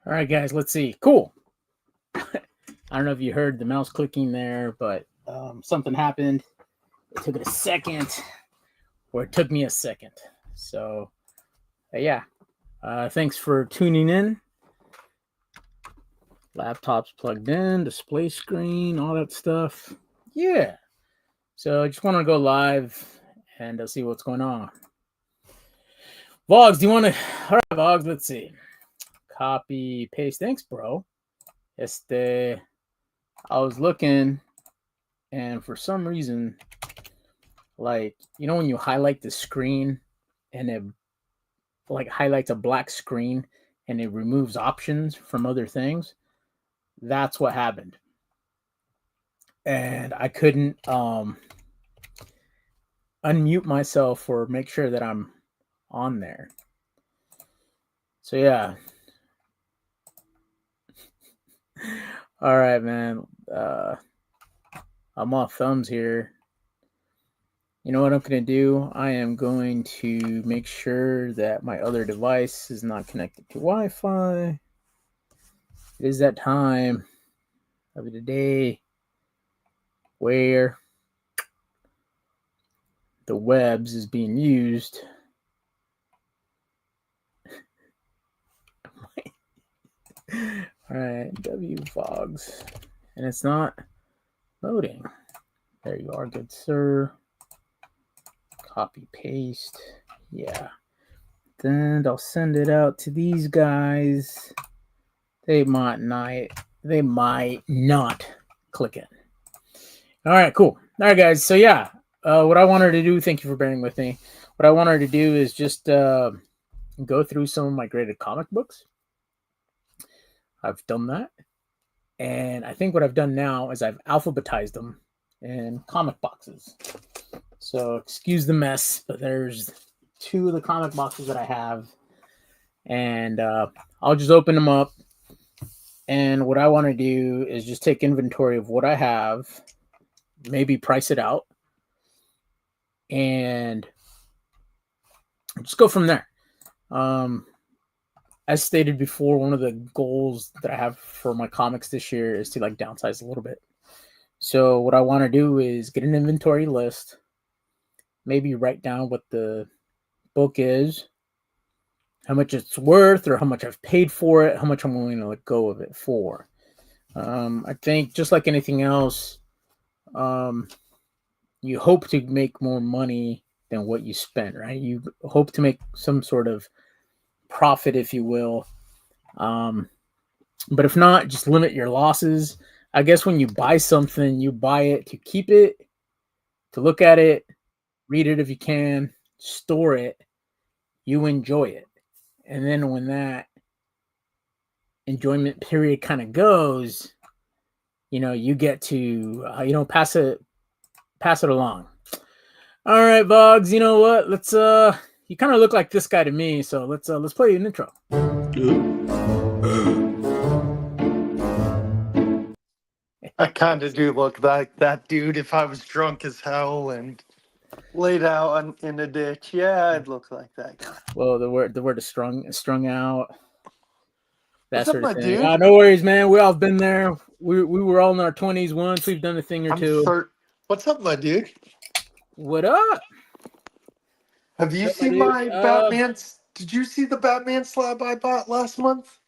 All right, guys, let's see. Cool. I don't know if you heard the mouse clicking there, but something happened. It took it a second, or it took me a second. So, yeah. Thanks for tuning in. Laptops plugged in, display screen, all that stuff. Yeah. So, I just want to go live and see what's going on. Vlogs, do you want to? All right, Vlogs, let's see. Copy, paste. Thanks, bro. I was looking, and for some reason, like, when you highlight the screen and it like highlights a black screen and it removes options from other things, that's what happened. And I couldn't unmute myself or make sure that I'm on there. So yeah. All right, man. I'm off thumbs here. You know what I'm going to do? I am going to make sure that my other device is not connected to Wi-Fi. It is that time of the day where the webs is being used. All right, WVogs. And it's not loading. There you are, good sir. Copy, paste. Yeah. Then I'll send it out to these guys. They might not click it. All right, cool. All right, guys. So yeah, what I wanted to do, thank you for bearing with me. What I wanted to do is just go through some of my graded comic books. I've done that. And I think what I've done now is I've alphabetized them in comic boxes. So excuse the mess, but there's 2 of the comic boxes that I have. And I'll just open them up. And what I want to do is just take inventory of what I have, maybe price it out, and just go from there. As stated before, one of the goals that I have for my comics this year is to like downsize a little bit. So what I want to do is get an inventory list, maybe write down what the book is, how much it's worth, or how much I've paid for it, how much I'm willing to let go of it for. I think just like anything else, you hope to make more money than what you spent, right? You hope to make some sort of profit, if you will. But if not, just limit your losses. I guess when you buy something, you buy it to keep it, to look at it, read it if you can, store it, you enjoy it. And then when that enjoyment period kind of goes, you get to, pass it along. All right, Boggs, you know what? Let's you kind of look like this guy to me, so let's play an intro. I kind of do look like that dude if I was drunk as hell and laid out in a ditch. Yeah, I'd look like that guy. Well, the word is strung out. That What's up, sort of my thing. dude? No worries, man. We all been there. We were all in our 20s once. We've done a thing or two. What's up, my dude? What up? Have you seen my Batman's? Did you see the Batman slab I bought last month?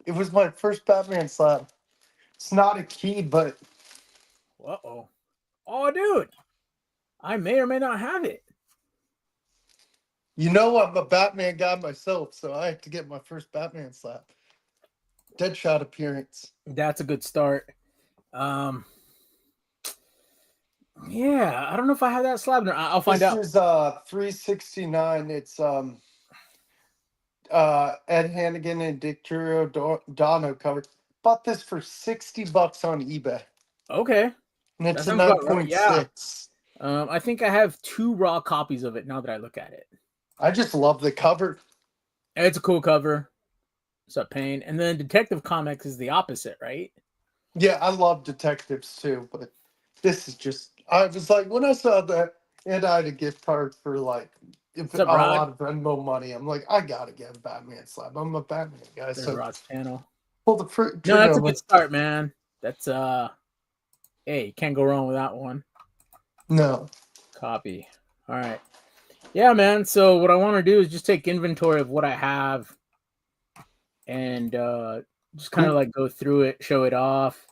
It was my first Batman slab. It's not a key, but Uh-oh. Oh, dude. I may or may not have it. you know I'm a Batman guy myself, so I have to get my first Batman slab. Deadshot appearance. That's a good start. Yeah, I don't know if I have that slab. I'll find out. This is $369. It's Ed Hannigan and Dick Giordano cover. Bought this for $60 on eBay. Okay. And it's a 9.6. Yeah. I think I have 2 raw copies of it now that I look at it. I just love the cover. It's a cool cover. What's up, Payne? And then Detective Comics is the opposite, right? Yeah, I love detectives too, but this is just, I was like, when I saw that, and I had a gift card for like if What's up, a Rod? lot of Venmo money. I'm like, I gotta get a Batman slab. I'm a Batman guy. There's So Rod's panel. pull the No, trigger. that's a I'm good like, start, man. That's hey, can't go wrong with that one. no. Copy. All right. Yeah, man. So what I want to do is just take inventory of what I have and just kind of like go through it, show it off.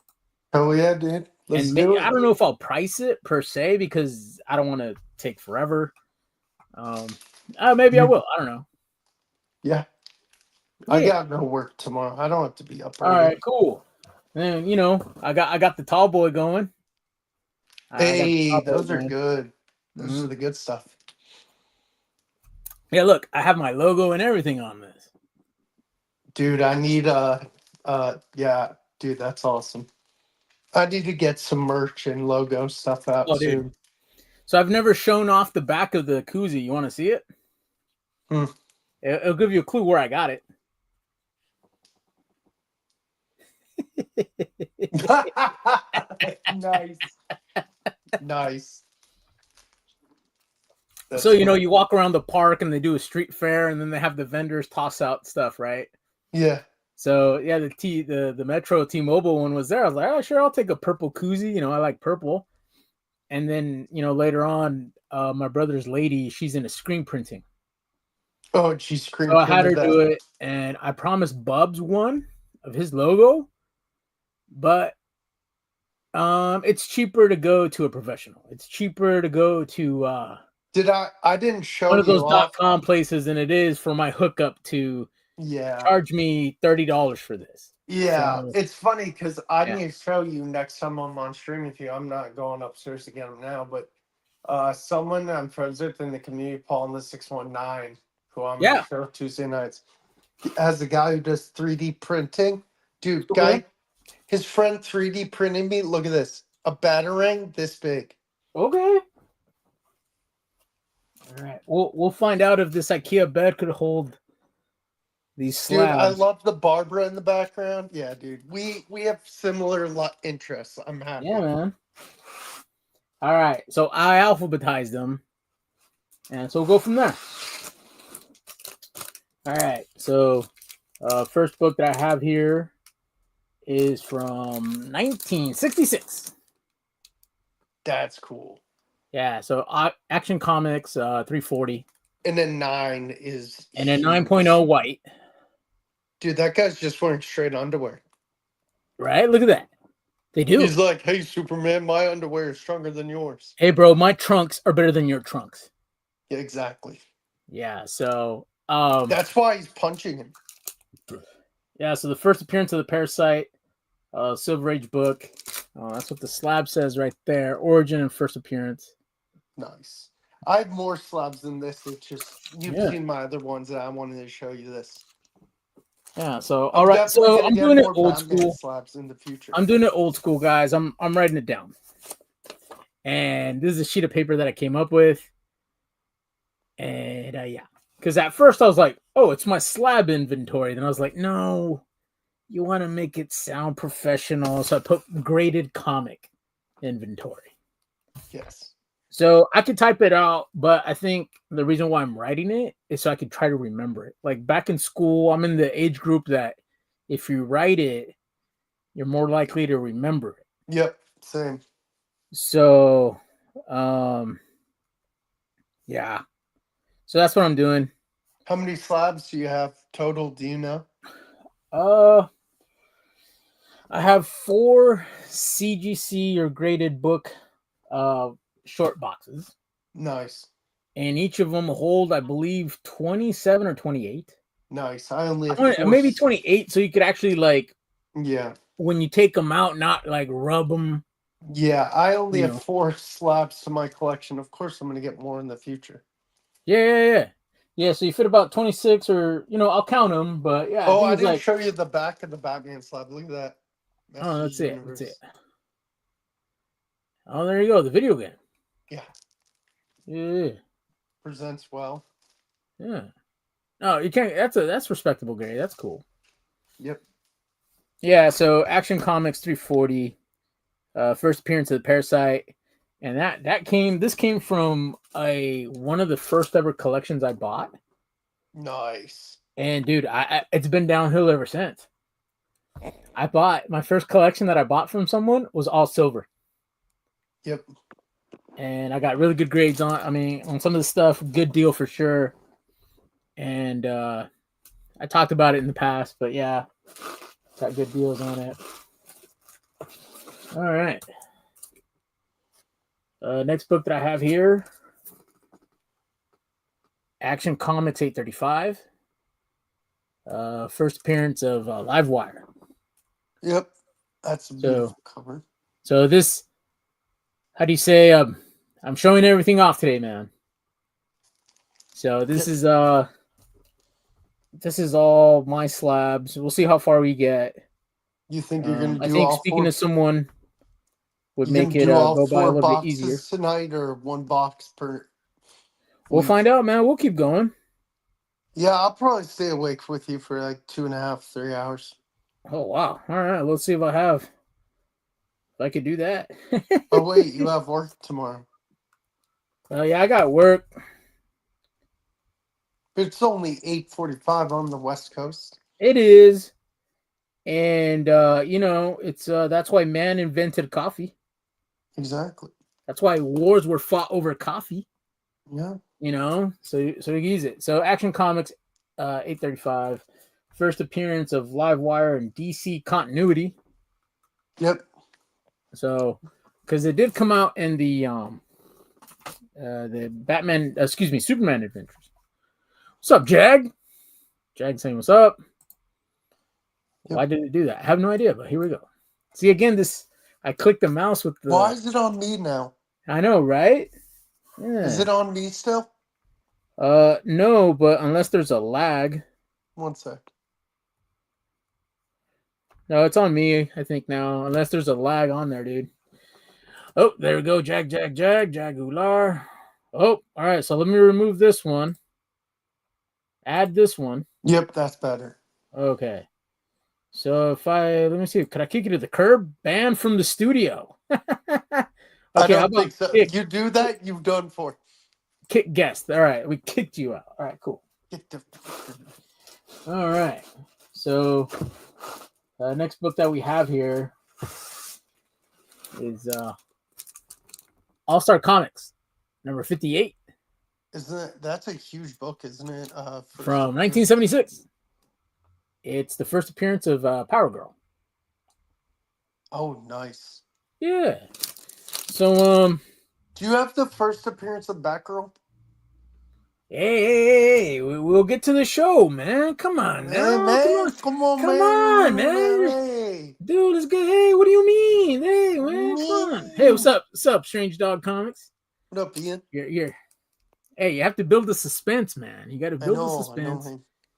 Hell yeah, dude. Let's And do I it. don't know if I'll price it per se because I don't want to take forever. Maybe I will. I don't know. Yeah. I got no work tomorrow. I don't have to be up All early. right, cool. And I got the tall boy going. Hey, those are good. Those are Mhm. the good stuff. Yeah, look, I have my logo and everything on this. Dude, I need yeah, dude, that's awesome. I need to get some merch and logo stuff out soon. Dude. So I've never shown off the back of the koozie. You want to see it? It'll give you a clue where I got it. Nice. Nice. So you walk around the park and they do a street fair and then they have the vendors toss out stuff, right? Yeah. So yeah, the Metro T-Mobile one was there. I was like, oh sure, I'll take a purple koozie. I like purple. And then later on, my brother's lady, she's into screen printing. Oh, she screen So I had her printed do that. it, and I promised Bubs one of his logo, but it's cheaper to go to a professional. It's cheaper to go to I didn't show one of you those off. .com places than it is for my hookup to charge me $30 for this. Yeah, So, it's funny because I need to show you next time I'm on stream with you. I'm not going upstairs to get them now, but someone I'm friends with in the community, Paul in the 619, who I'm going to show Tuesday nights, has a guy who does 3D printing. Dude, guy, his friend 3D printed me. Look at this, a batarang this big. Okay. All right. We'll find out if this IKEA bed could hold these slabs. Dude, I love the Barbara in the background. Yeah, dude. We have similar interests. I'm happy. Yeah, man. All right. So I alphabetized them. And so we'll go from there. All right. So first book that I have here is from 1966. That's cool. Yeah. So Action Comics 340. And then 9 is and a 9.0 white. Dude, that guy's just wearing straight underwear. Right? Look at that. They do. He's like, hey, Superman, my underwear is stronger than yours. Hey, bro, my trunks are better than your trunks. Yeah, exactly. Yeah, so... that's why he's punching him. Yeah, so the first appearance of the Parasite, Silver Age book. That's what the slab says right there. Origin and first appearance. Nice. I have more slabs than this. It's just, you've seen my other ones that I wanted to show you this. Yeah, so all right, so I'm doing it old school. Slabs in the future. I'm doing it old school, guys. I'm writing it down. And this is a sheet of paper that I came up with. And yeah, because at first I was like, oh, it's my slab inventory. Then I was like, no, you want to make it sound professional. So I put graded comic inventory. Yes. So I could type it out, but I think the reason why I'm writing it is so I could try to remember it. Like back in school, I'm in the age group that if you write it, you're more likely to remember it. Yep, same. So, yeah. So that's what I'm doing. How many slabs do you have total? Do you know? I have 4 CGC or graded book short boxes. Nice. And each of them hold, I believe, 27 or 28. Nice. I only have maybe 28, so you could actually like when you take them out, not like rub them. Yeah, I only have 4 slabs to my collection. Of course, I'm going to get more in the future. Yeah. So you fit about 26, or I'll count them, but yeah. Oh, I didn't show you the back of the Batman slab. Look at that. That's it. Oh, there you go. The video game. Yeah. Presents well. Yeah. No, you can't. That's respectable, Gary. That's cool. Yep. Yeah. So Action Comics 340, first appearance of the Parasite, and this came from one of the first ever collections I bought. Nice. And dude, it's been downhill ever since. I bought my first collection that I bought from someone was all silver. Yep. And I got really good grades on. I mean, on some of the stuff, good deal for sure. And I talked about it in the past, but yeah, got good deals on it. All right. Next book that I have here, Action Comics 835. First appearance of Livewire. Yep. That's a beautiful cover. So this, how do you say? I'm showing everything off today, man. So this is all my slabs. We'll see how far we get. You think you're gonna do I think all speaking four? to someone would You make gonna it do all go by a four little bit boxes easier. tonight, or one box per? We'll week? find out, man. We'll keep going. Yeah, I'll probably stay awake with you for like 2.5, 3 hours. Oh wow! All right, let's see if I could do that. Oh wait, you have work tomorrow. Yeah, I got work. It's only 8:45 on the West Coast. It is, and it's that's why man invented coffee. Exactly. That's why wars were fought over coffee. Yeah. So you use it. So Action Comics 835, first appearance of Livewire and DC continuity. Yep. So, because it did come out in the Superman Adventures. What's up, Jag? Jag saying what's up. Yep. Why did it do that? I have no idea, but here we go. See, again, I clicked the mouse with the... Why is it on me now? I know, right? Yeah. Is it on me still? No, but unless there's a lag. 1 sec. No, it's on me, I think, now. Unless there's a lag on there, dude. Oh, there we go. Jagular. Oh, all right. So let me remove this one. Add this one. Yep, that's better. Okay. So let me see. Could I kick you to the curb? Banned from the studio. I Okay, don't think so. kick? You do that, you've done for. Kick guest. All right, we kicked you out. All right, cool. All right. So next book that we have here is All-Star Comics, number 58. That's a huge book, isn't it? From 1976. It's the first appearance of Power Girl. Oh, nice. Yeah. So do you have the first appearance of Batgirl? Hey, we'll get to the show, man. Come on, now. Man, come on, man. Hey. Dude, it's good. Hey, what do you mean? Hey, man, come on. Hey, what's up? What's up, Strange Dog Comics? What up, Ian? Hey, you have to build the suspense, man. You got to build the suspense.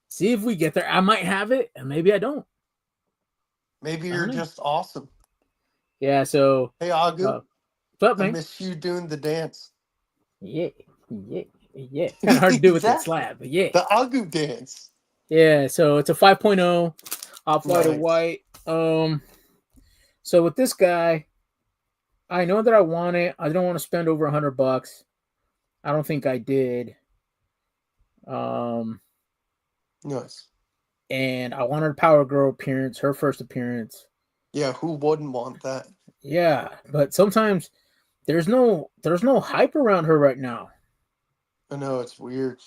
See if we get there. I might have it, and maybe I don't. Maybe you're just awesome. Yeah, so... Hey, Agu. What's up, man? I miss you doing the dance. Yeah. It's kind of hard to do with that slab, but yeah. The Agu dance. Yeah, so it's a 5.0, off-white or white. So with this guy, I know that I want it. I don't want to spend over $100. I don't think I did. Nice. And I wanted a Power Girl appearance, her first appearance. Yeah, who wouldn't want that? Yeah, but sometimes there's no hype around her right now. I know, it's weird.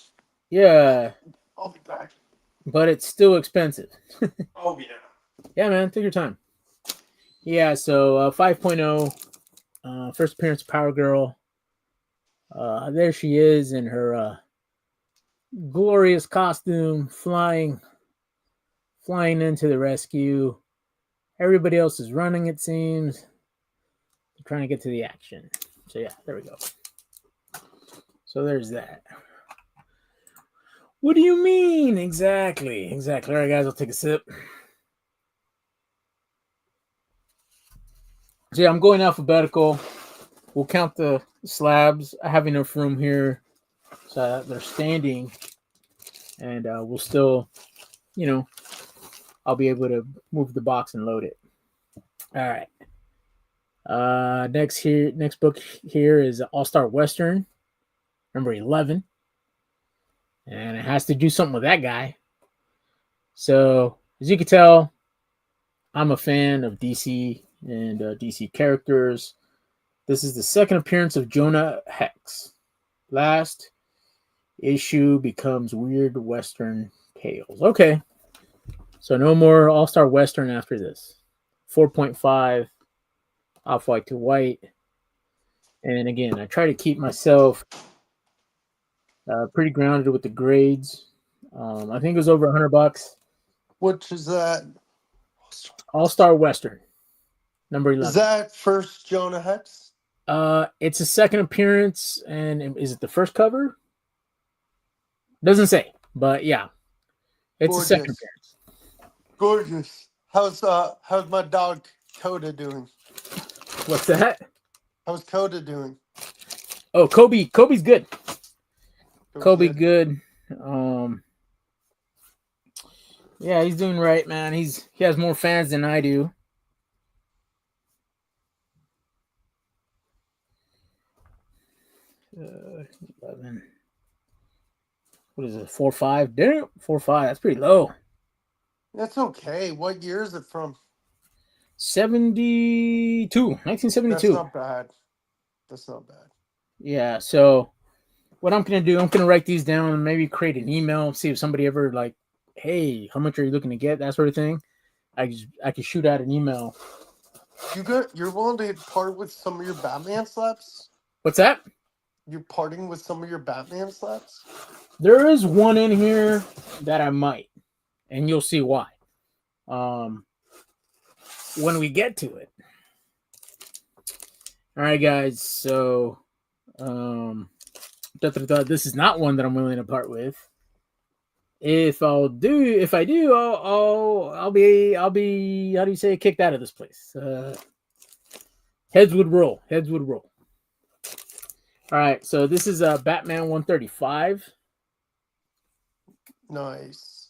Yeah. I'll be back. But it's still expensive. Oh, yeah. Yeah, man, take your time. Yeah, so 5.0, first appearance of Power Girl. There she is in her glorious costume, flying into the rescue. Everybody else is running, it seems. They're trying to get to the action. So yeah, there we go. So there's that. What do you mean? Exactly. All right, guys, I'll take a sip. So yeah, I'm going alphabetical. We'll count the slabs. I have enough room here so that they're standing. And we'll still, I'll be able to move the box and load it. All right. Next book here is All Star Western, number 11, and it has to do something with that guy. So as you can tell, I'm a fan of DC and DC characters. This is the second appearance of Jonah Hex. Last issue becomes Weird Western Tales. Okay, so no more All Star Western after this. 4.5, off white to white. And again, I try to keep myself pretty grounded with the grades. I think it was over $100. Which is that? All Star Western, number Is 11. that first Jonah Hex? It's a second appearance, and is it the first cover? Doesn't say, but yeah, it's a second Gorgeous. appearance. Gorgeous. How's my dog Coda doing? What's that? How's Coda doing? Oh, Kobe's good. Kobe good. good. Yeah, he's doing right, man. He has more fans than I do. Uh, 11. What is it? 4.5? Damn, 4.5. That's pretty low. That's okay. What year is it from? 1972. That's not bad. That's not bad. Yeah. So what I'm gonna do, I'm gonna write these down and maybe create an email, see if somebody ever like, hey, how much are you looking to get? That sort of thing. I could shoot out an email. You're willing to part with some of your Batman slabs? What's that? You're parting with some of your Batman slabs? There is one in here that I might, and you'll see why. When we get to it. All right, guys. So, this is not one that I'm willing to part with. If I do, I'll be how do you say, kicked out of this place? Heads would roll. All right, so this is Batman 135. Nice.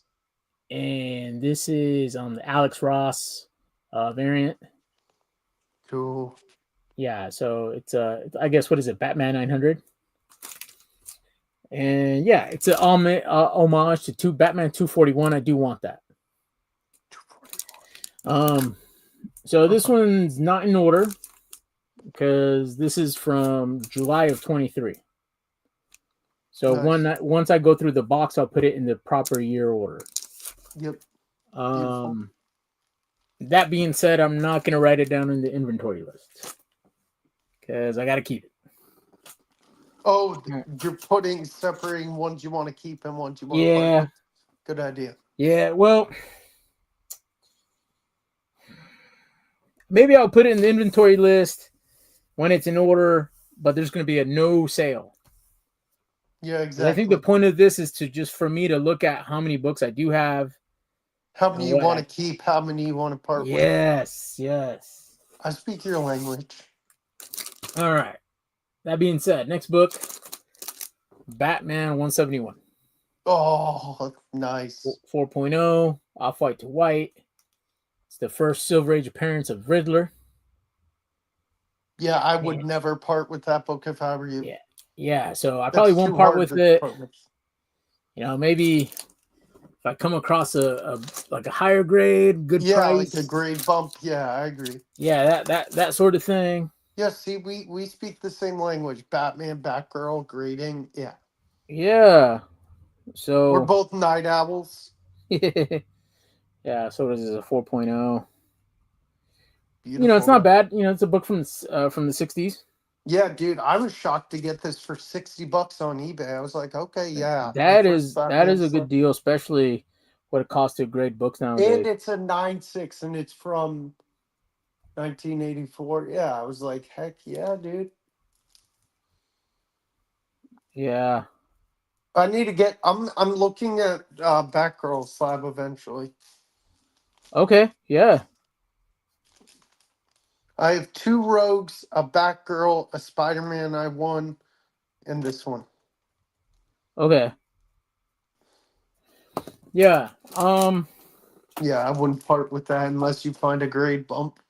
And this is on the Alex Ross variant. Cool. Yeah, so it's I guess, what is it, Batman 900? And yeah, it's an homage to Batman 241. I do want that. So this one's not in order because this is from July of 23. So nice. once I go through the box, I'll put it in the proper year order. Yep. That being said, I'm not going to write it down in the inventory list because I got to keep it. Oh, you're separating ones you want to keep and ones you want to part with. Good idea. Yeah, well, maybe I'll put it in the inventory list when it's in order, but there's going to be a no sale. Yeah, exactly. I think the point of this is for me to look at how many books I do have. How many you want to keep, how many you want to part with. Yes. I speak your language. All right. That being said, next book, Batman 171. Oh, nice. 4.0, off white to white. It's the first Silver Age appearance of Riddler. Yeah, I would never part with that book if I were you. Yeah. So I probably won't part with it. You know, maybe if I come across a higher grade, good price, like a grade bump. Yeah, I agree. Yeah, that sort of thing. Yeah, see, we speak the same language. Batman, Batgirl, grading. Yeah. Yeah. So we're both night owls. Yeah. So this is a 4.0. Beautiful. You know, it's not bad. You know, it's a book from the 60s. Yeah, dude, I was shocked to get this for $60 on eBay. I was like, okay, yeah. That is a good deal, especially what it costs to grade books nowadays. And it's a 9.6 and it's from 1984. Yeah, I was like, heck yeah, dude. Yeah. I need to get I'm looking at Batgirl slab eventually. Okay, yeah. I have 2 Rogues, a Batgirl, a Spider-Man I won, and this one. Okay. Yeah. Yeah, I wouldn't part with that unless you find a grade bump.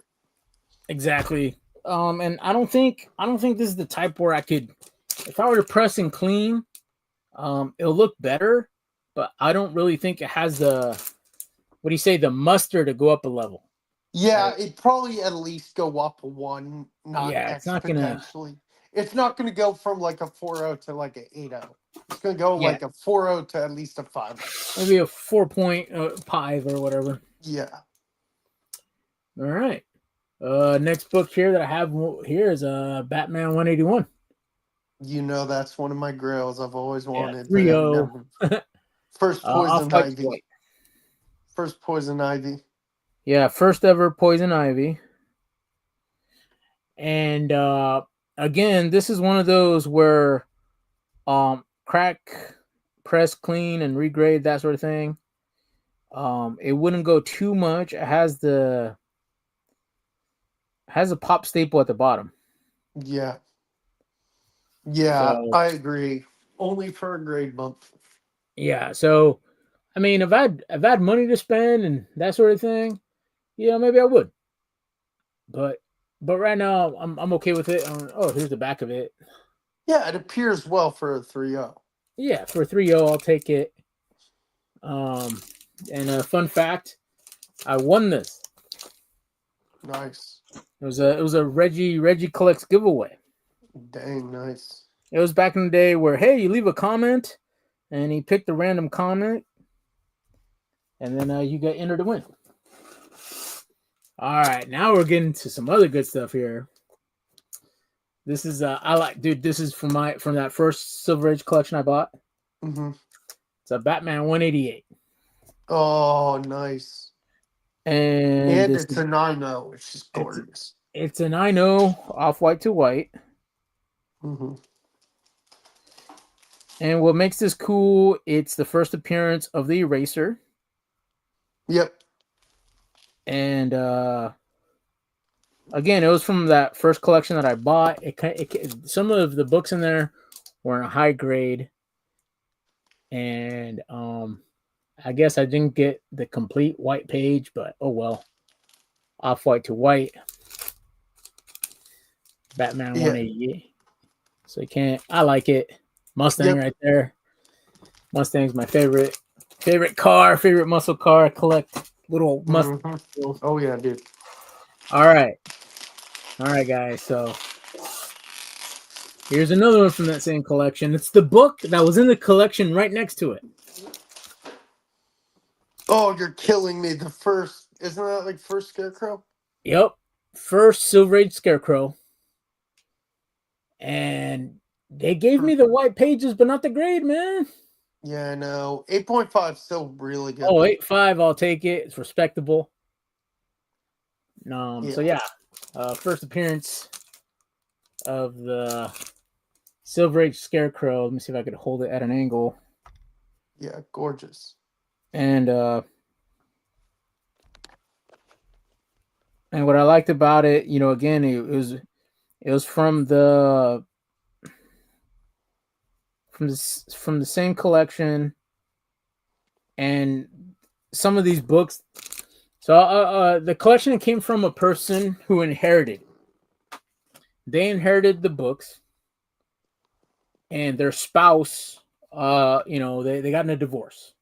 Exactly. And I don't think this is the type where I could, if I were to press and clean, it'll look better, but I don't really think it has the, what do you say, the muster to go up a level. Yeah, Right? it probably at least go up one, not Yeah, it's not gonna. exponentially. It's not going to go from like a 4.0 to like an 8.0. It's going to go Yeah, like a 4.0 to at least a 5.0. maybe a 4.5 or whatever. Yeah. All right. Next book here that I have here is Batman 181. You know, that's one of my grails. I've always Yeah, wanted to have 3-0. never. First Off Poison White to Ivy. White. First Poison Ivy. Yeah, first ever Poison Ivy. And again, this is one of those where crack, press clean, and regrade, that sort of thing. It wouldn't go too much. It has a pop staple at the bottom. Yeah. Yeah, So I agree. Only for a grade month. yeah, so I mean, if I've had money to spend and that sort of thing, yeah, maybe I would. But right now, I'm okay with it. Oh, here's the back of it. Yeah, it appears well for a 3.0. Yeah, for 3-0, I'll take it. Um, and a fun fact, I won this. Nice. It was a Reggie Collects giveaway. Dang, nice. It was back in the day where, hey, you leave a comment, and he picked a random comment, and then you get entered to win. All right, now we're getting to some other good stuff here. This is dude. This is from that first Silver Age collection I bought. Mm-hmm. It's a Batman 188. Oh, nice. And It's a 9.0, which is gorgeous. It's an I know off white to white. Mm-hmm. And what makes this cool, it's the first appearance of the Eraser. Yep. And again, it was from that first collection that I bought. Some of the books in there were in a high grade. And I guess I didn't get the complete white page, but oh well. Off white to white. Batman 188. So I like it. Mustang right there. Mustang's my favorite car, favorite muscle car. I collect little Mustangs. Mm-hmm. Oh yeah, dude. All right, guys. So here's another one from that same collection. It's the book that was in the collection right next to it. Oh, you're killing me. The first, isn't that like first Scarecrow? Yep, first Silver Age Scarecrow. And they gave me the white pages, but not the grade, man. Yeah, I know. 8.5 still really good. Oh, 8.5, I'll take it. It's respectable. So yeah, first appearance of the Silver Age Scarecrow. Let me see if I could hold it at an angle. Yeah, gorgeous. And what I liked about it, again, it was from the same collection, and some of these books. So the collection came from a person who inherited. They inherited the books, and their spouse, they got in a divorce,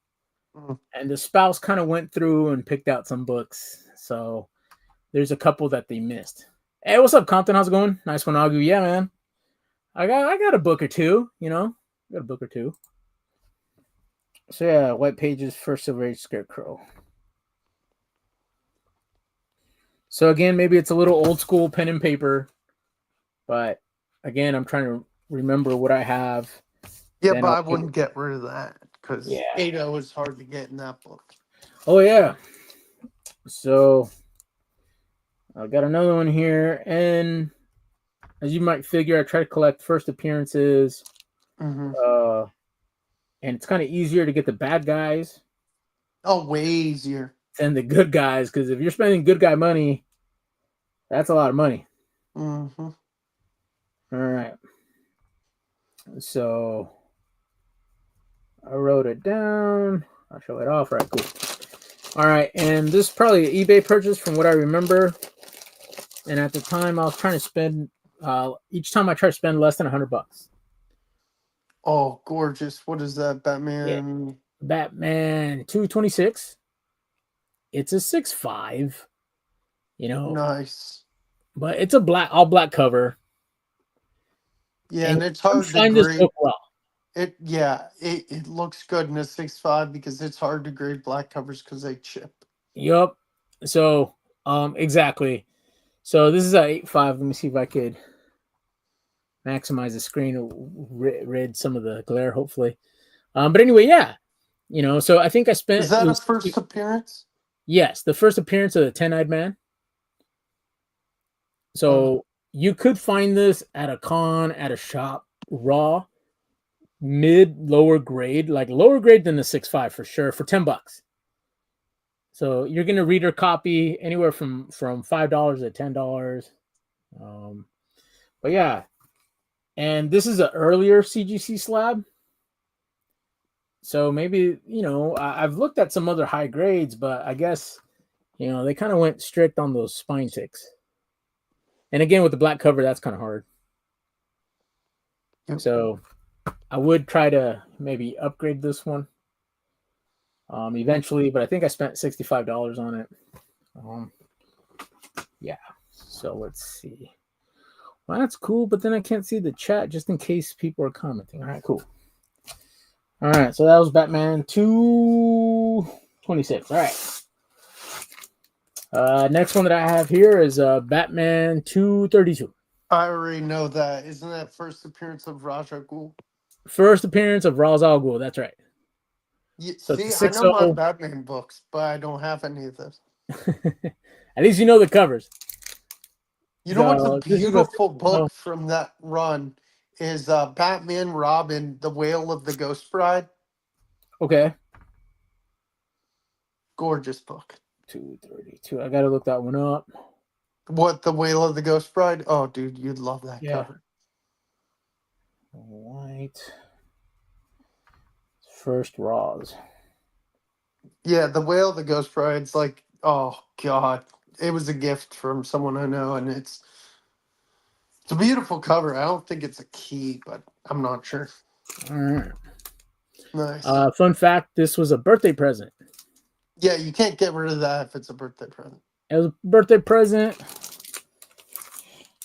and the spouse kind of went through and picked out some books. So there's a couple that they missed. Hey, what's up, Compton? How's it going? Nice one, Agu. Yeah, man. I got a book or two. Got a book or two. So yeah, white pages, first Silver Age Scarecrow. So again, maybe it's a little old school pen and paper, but again, I'm trying to remember what I have. Yeah, but I wouldn't get rid of that because 8.0 is hard to get in that book. Oh yeah. So I got another one here, and as you might figure, I try to collect first appearances. Mm-hmm. And it's kind of easier to get the bad guys. Oh, way easier than the good guys, because if you're spending good guy money, that's a lot of money. Mm-hmm. All right. So I wrote it down. I'll show it off. Right, cool. All right, and this is probably an eBay purchase from what I remember. and at the time I was trying to spend. Each time I try to spend less than $100. Oh, gorgeous! What is that, Yeah, Batman? Batman 226. It's a 6.5. Nice. But it's a all black cover, Yeah, and and it's you hard to find this grade book well. it looks good in a 6.5 because it's hard to grade black covers because they chip. Yup. So, exactly. So this is a 8.5. Let me see if I could maximize the screen, rid some of the glare, hopefully. But anyway, yeah. So I think I Is spent it that a was first appearance? yes, the first appearance of the 10-eyed man. Uh, So you could find this at a con, at a shop, raw, lower grade, like lower grade than the 6.5 for sure, for $10. So you're gonna reader copy anywhere from $5 to $10. Um, but yeah, and this is an earlier CGC slab. So maybe I've looked at some other high grades, but I guess they kind of went strict on those spine ticks. And again, with the black cover, that's kind of hard. yep. So I would try to maybe upgrade this one eventually, but I think I spent $65 on it. Yeah. So let's see. Well, that's cool, but then I can't see the chat just in case people are commenting. All right, cool. All right, so that was Batman 226. All right. Next one that I have here is Batman 232. I already know that. Isn't that first appearance of Raja Ghul? First appearance of Ra's al Ghul. That's right. Yeah, So it's see, a I know my 6.0. Batman books, but I don't have any of this. At least you know the covers. You know what's a So this is a beautiful 6.0. book from that run is Batman Robin, The Wail of the Ghost Bride. Okay. Gorgeous book. 232. I got to look that one up. What, The Wail of the Ghost Bride? Oh, dude, you'd love that Yeah. cover. White. First Raws. Yeah, The Wail of the Ghost Bride's like, oh, God. It was a gift from someone I know, and it's a beautiful cover. I don't think it's a key, but I'm not sure. All right. Nice. Fun fact: this was a birthday present. Yeah, you can't get rid of that if it's a birthday present. It was a birthday present,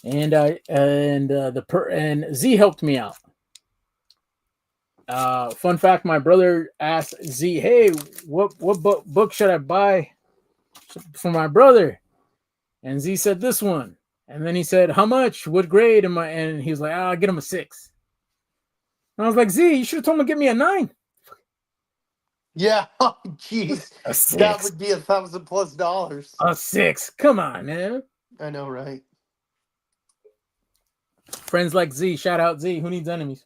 and Z helped me out. Fun fact: my brother asked Z, "Hey, what book should I buy for my brother?" And Z said this one. And then he said, "How much? What grade am I?" And he was like, "I'll get him a 6." And I was like, "Z, you should have told him to get me a 9." Yeah, oh, jeez. A That 6. would be $1,000+ A 6. Come on, man. I know, right? Friends like Z. Shout out Z. Who needs enemies?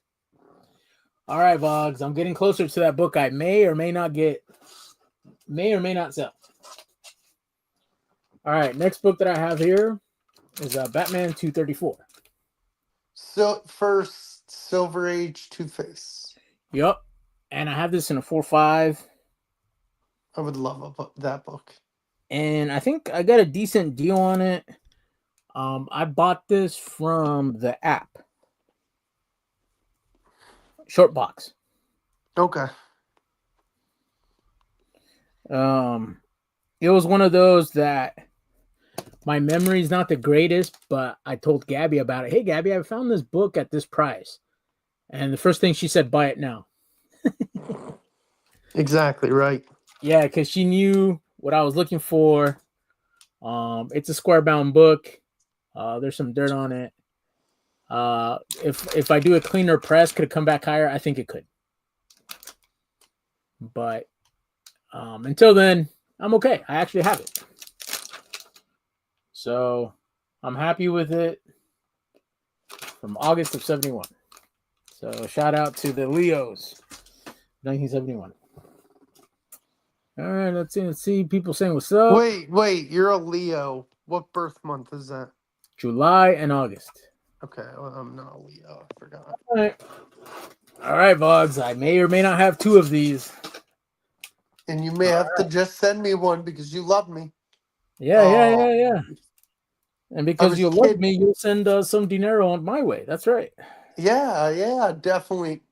All right, Vogs. I'm getting closer to that book I may or may not get. May or may not sell. All right. Next book that I have here is Batman 234. So, first Silver Age Two-Face. Yup. And I have this in a 4.5. I would love that book. And I think I got a decent deal on it. I bought this from the app. Short box. Okay. It was one of those that my memory's not the greatest, but I told Gabby about it. Hey, Gabby, I found this book at this price. And the first thing she said, buy it now. Exactly right. Yeah, because she knew what I was looking for. It's a square bound book. There's some dirt on it. If I do a cleaner press, could it come back higher? I think it could. But until then, I'm okay. I actually have it. So I'm happy with it from August of 71. So shout out to the Leos, 1971. All right, let's see. People saying what's up. Wait, you're a Leo. What birth month is that? July and August. Okay, well, I'm not a Leo. I forgot. All right, Vogs. I may or may not have 2 of these. And you may have to just send me one because you love me. Yeah. And because you love me, you'll send some dinero on my way. That's right. Yeah, definitely.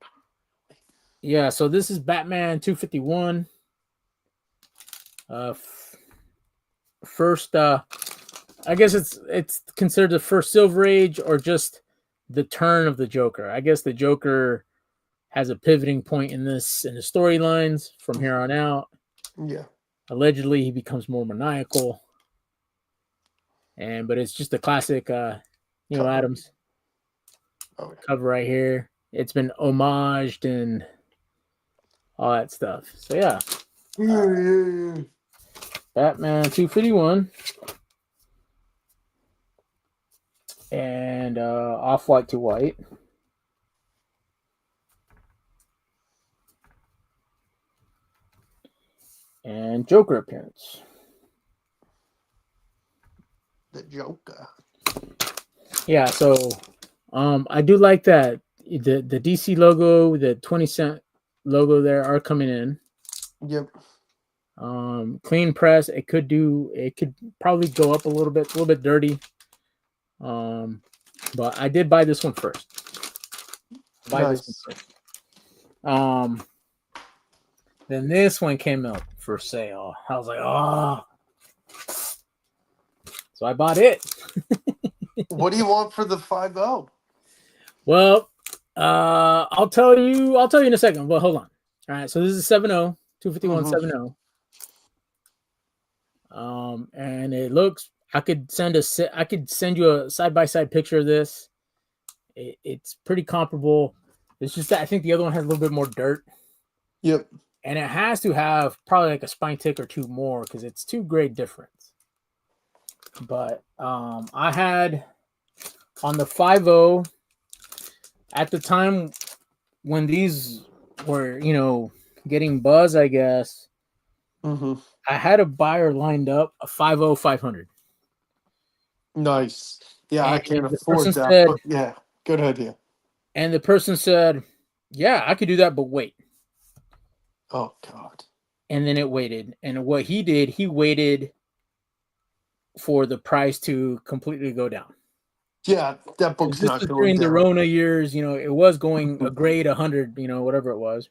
Yeah, so this is Batman 251. First, I guess it's considered the first Silver Age or just the turn of the Joker. I guess the Joker has a pivoting point in the storylines from here on out. Yeah. Allegedly, he becomes more maniacal, but it's just a classic, Neil Adams cover right here. It's been homaged and all that stuff. So yeah, Batman 251 and off white to white. And Joker appearance. The Joker. Yeah, so I do like that the DC logo, the 20-cent logo there are coming in. Yep. Clean press. It could probably go up a little bit dirty. But I did buy this one first. Then this one came out for sale. I was like, oh. So I bought it. What do you want for the 5.0? Well, I'll tell you in a second. But hold on. All right, so this is 7.0, 251 7.0. And it looks. I could send you a side-by-side picture of this. It's pretty comparable. It's just that I think the other one has a little bit more dirt. Yep. And it has to have probably like a spine tick or two more because it's 2 grade difference. But I had on the 5.0 at the time when these were, getting buzz, I guess. I had a buyer lined up, a 5.0 500. Nice. Yeah, And I can't afford that. But yeah, good idea. And the person said, "Yeah, I could do that, but wait." Oh God. And then it waited. And what he did, he waited for the price to completely go down. Yeah, that book's not going during down. the Rona years, it was going a grade 100, whatever it was.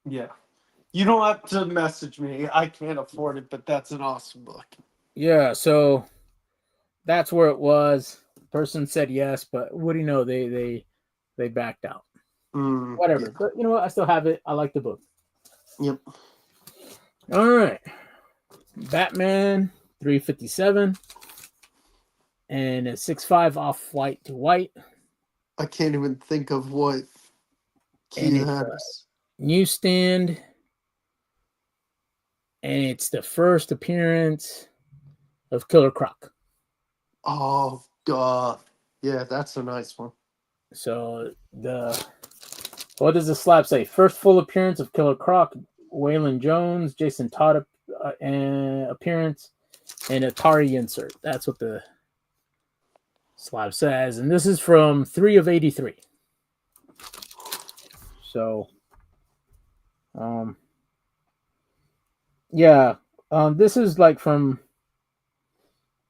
Yeah. You don't have to message me. I can't afford it, but that's an awesome book. Yeah, so that's where it was. The person said yes, but what do you know? They backed out. Whatever. Yeah. But you know what? I still have it. I like the book. Yep. All right. Batman 357 and a 6.5 off white to white. I can't even think of what key that is. Newsstand. And it's the first appearance of Killer Croc. Oh God. Yeah, that's a nice one. So what does the slab say? First full appearance of Killer Croc, Waylon Jones, Jason Todd appearance, and Atari insert. That's what the slab says. And this is from 3 of 83. So, yeah, this is like from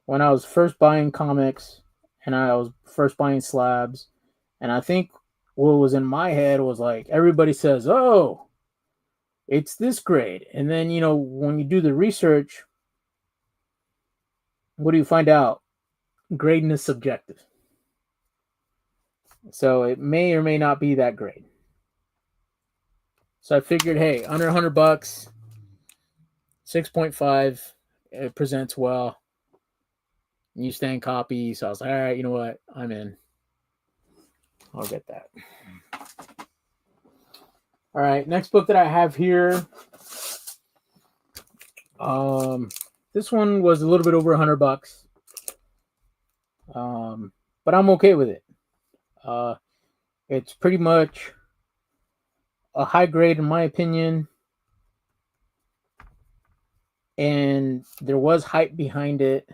when I was first buying comics and I was first buying slabs. And I think what was in my head was like, everybody says, oh, it's this grade. And then, when you do the research, what do you find out? Grading is subjective. So it may or may not be that grade. So I figured, hey, under $100, 6.5, it presents well. You stand copy. So I was like, all right, you know what? I'm in. I'll get that. All right, next book that I have here. This one was a little bit over $100. But I'm okay with it. It's pretty much a high grade in my opinion. And there was hype behind it.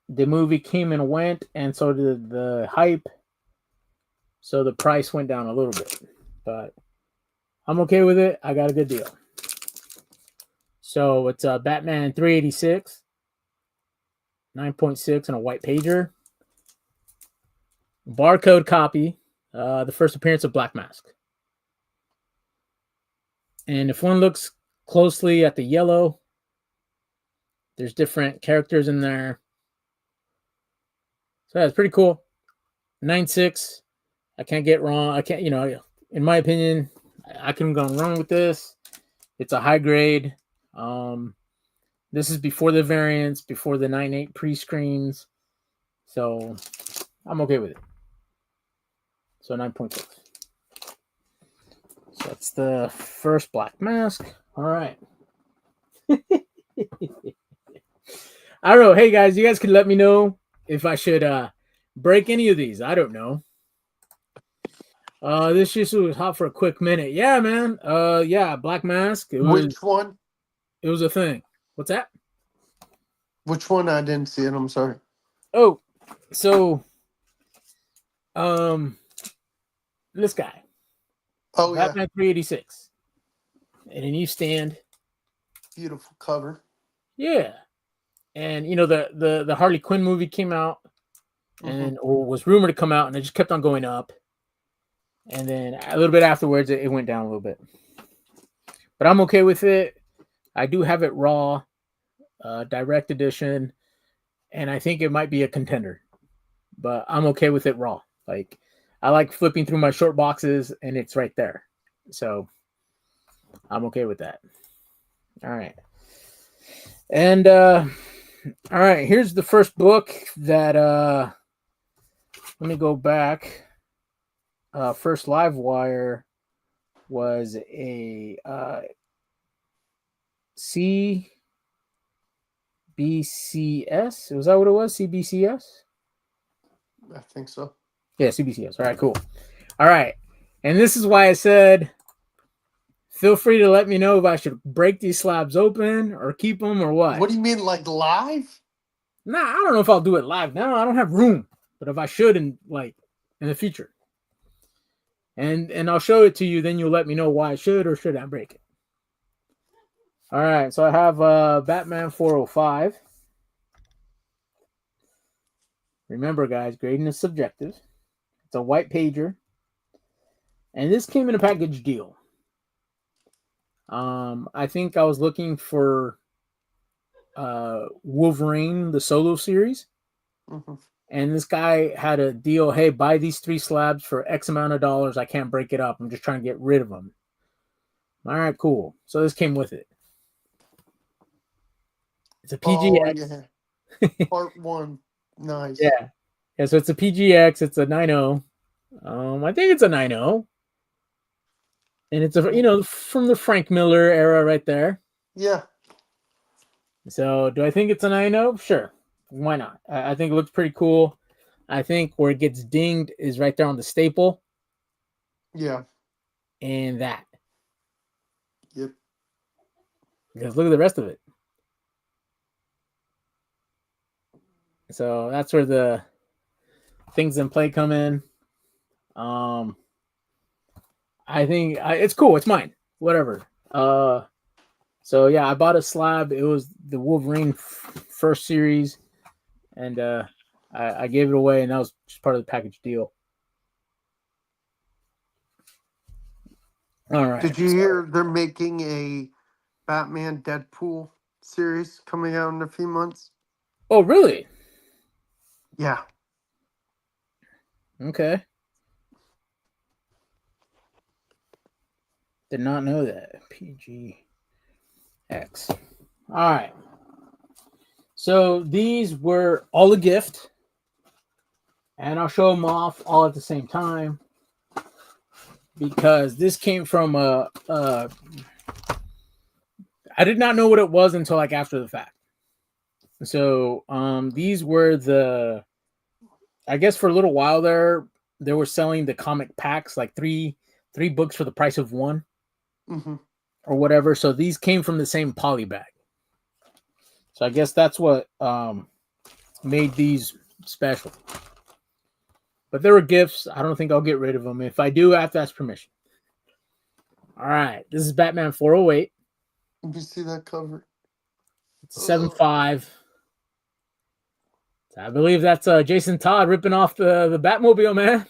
The movie came and went, and so did the hype. So the price went down a little bit. But I'm okay with it. I got a good deal. So it's Batman 386. 9.6 and a white pager. Barcode copy. The first appearance of Black Mask. And if one looks closely at the yellow, there's different characters in there. So that's pretty cool. 9.6. I can't get wrong. I can't, in my opinion, I couldn't go wrong with this. It's a high grade. This is before the variants, before the 9.8 pre-screens. So I'm okay with it. So 9.6. So that's the first Black Mask. All right. I don't know. Hey, guys, you guys can let me know if I should break any of these. I don't know. This just was hot for a quick minute. Yeah, man. Yeah, Black Mask. Which one? It was a thing. What's that? Which one? I didn't see it. I'm sorry. Oh, so, this guy. Oh, Batman 386. And a new stand. Beautiful cover. Yeah. And the Harley Quinn movie came out and or was rumored to come out, and it just kept on going up. And then a little bit afterwards it went down a little bit. But I'm okay with it. I do have it raw, direct edition, and I think it might be a contender. But I'm okay with it raw. Like, I like flipping through my short boxes and it's right there. So I'm okay with that. All right. And all right, here's the first book that let me go back. First Live Wire was a CBCS. Was that what it was? CBCS? I think so. Yeah, CBCS. All right, cool. All right. And this is why I said, feel free to let me know if I should break these slabs open or keep them or what. What do you mean, like live? Nah, I don't know if I'll do it live now. I don't have room. But if I should in the future. And I'll show it to you, then you'll let me know why I should or should I break it. All right, so I have Batman 405. Remember, guys, grading is subjective. It's a white pager. And this came in a package deal. I think I was looking for Wolverine, the solo series. And this guy had a deal. Hey, buy these 3 slabs for X amount of dollars. I can't break it up. I'm just trying to get rid of them. All right, cool. So this came with it. It's a PGX. Oh, yeah. Part 1. Nice. Yeah. So it's a PGX. It's a 9.0. I think it's a 9.0. And it's from the Frank Miller era right there. Yeah. So do I think it's a 9.0? Sure. Why not? I think it looks pretty cool. I think where it gets dinged is right there on the staple. Yeah. And that. Yep. Because look at the rest of it. So that's where the things in play come in. I think it's cool. It's mine. Whatever. So yeah, I bought a slab. It was the Wolverine first series, and I gave it away, and that was just part of the package deal. All right. Did you hear they're making a Batman Deadpool series coming out in a few months? Oh, really? Yeah. Okay. Did not know that. PGX. All right. So these were all a gift. And I'll show them off all at the same time. Because this came from I did not know what it was until after the fact. So these were I guess for a little while there, they were selling the comic packs, like three books for the price of one. Or whatever. So these came from the same poly bag. So I guess that's what made these special. But they were gifts. I don't think I'll get rid of them. If I do, I have to ask permission. All right. This is Batman 408. Let me see that cover. It's a 7.5. I believe that's Jason Todd ripping off the Batmobile, man.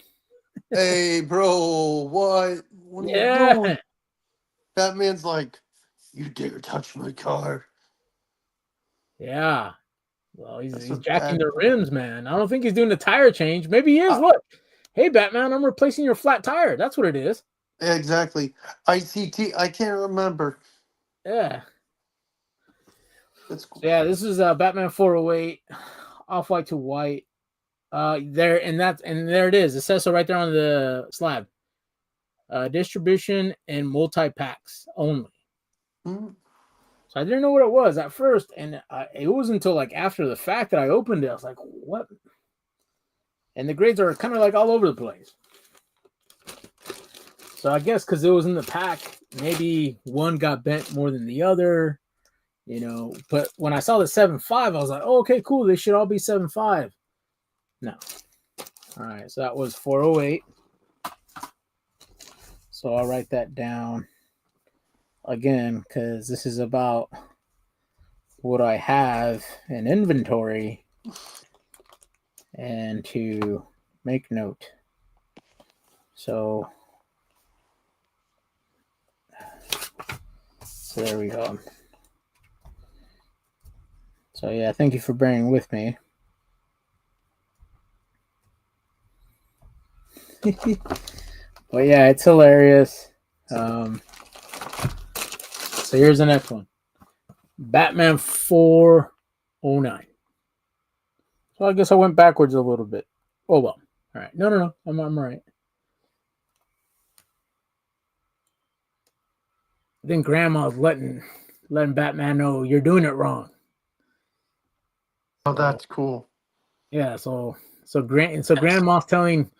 Hey, bro, what? What are you Yeah. doing? Batman's like, you dare touch my car. Yeah. Well, That's he's what jacking Bat. the rims, man. I don't think he's doing the tire change. Maybe he is. Uh, Look. Hey, Batman, I'm replacing your flat tire. That's what it is. exactly. ICT. I can't remember. Yeah. That's cool. So yeah, this is Batman 408, off white to white. There and there it is. It says so right there on the slab. Distribution and multi packs only. Mm. So I didn't know what it was at first, and it wasn't until like after the fact that I opened it. I was like, "What?" And the grades are kind of like all over the place. So I guess because it was in the pack, maybe one got bent more than the other, you know. But when I saw the 7.5, I was like, "Oh, okay, cool. They should all be 7.5." No. All right, so that was 408. So I'll write that down again because this is about what I have in inventory and to make note. So there we go. So yeah, thank you for bearing with me. But yeah, it's hilarious. So here's the next one. Batman 409. So I guess I went backwards a little bit. Oh well. All right. No. I'm right. I think Grandma's letting Batman know you're doing it wrong. Oh, that's cool. Yeah. So Grandma's telling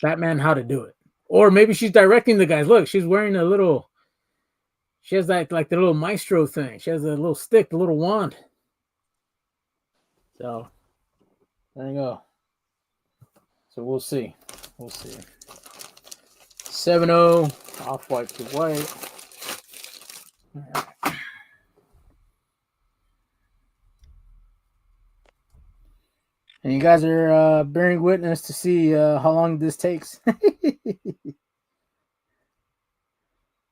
Batman how to do it, or maybe she's directing the guys. Look, she's wearing a little. She has like the little maestro thing. She has a little stick, the little wand. So there you go. So we'll see. 7-0, off white to white. And you guys are bearing witness to see how long this takes.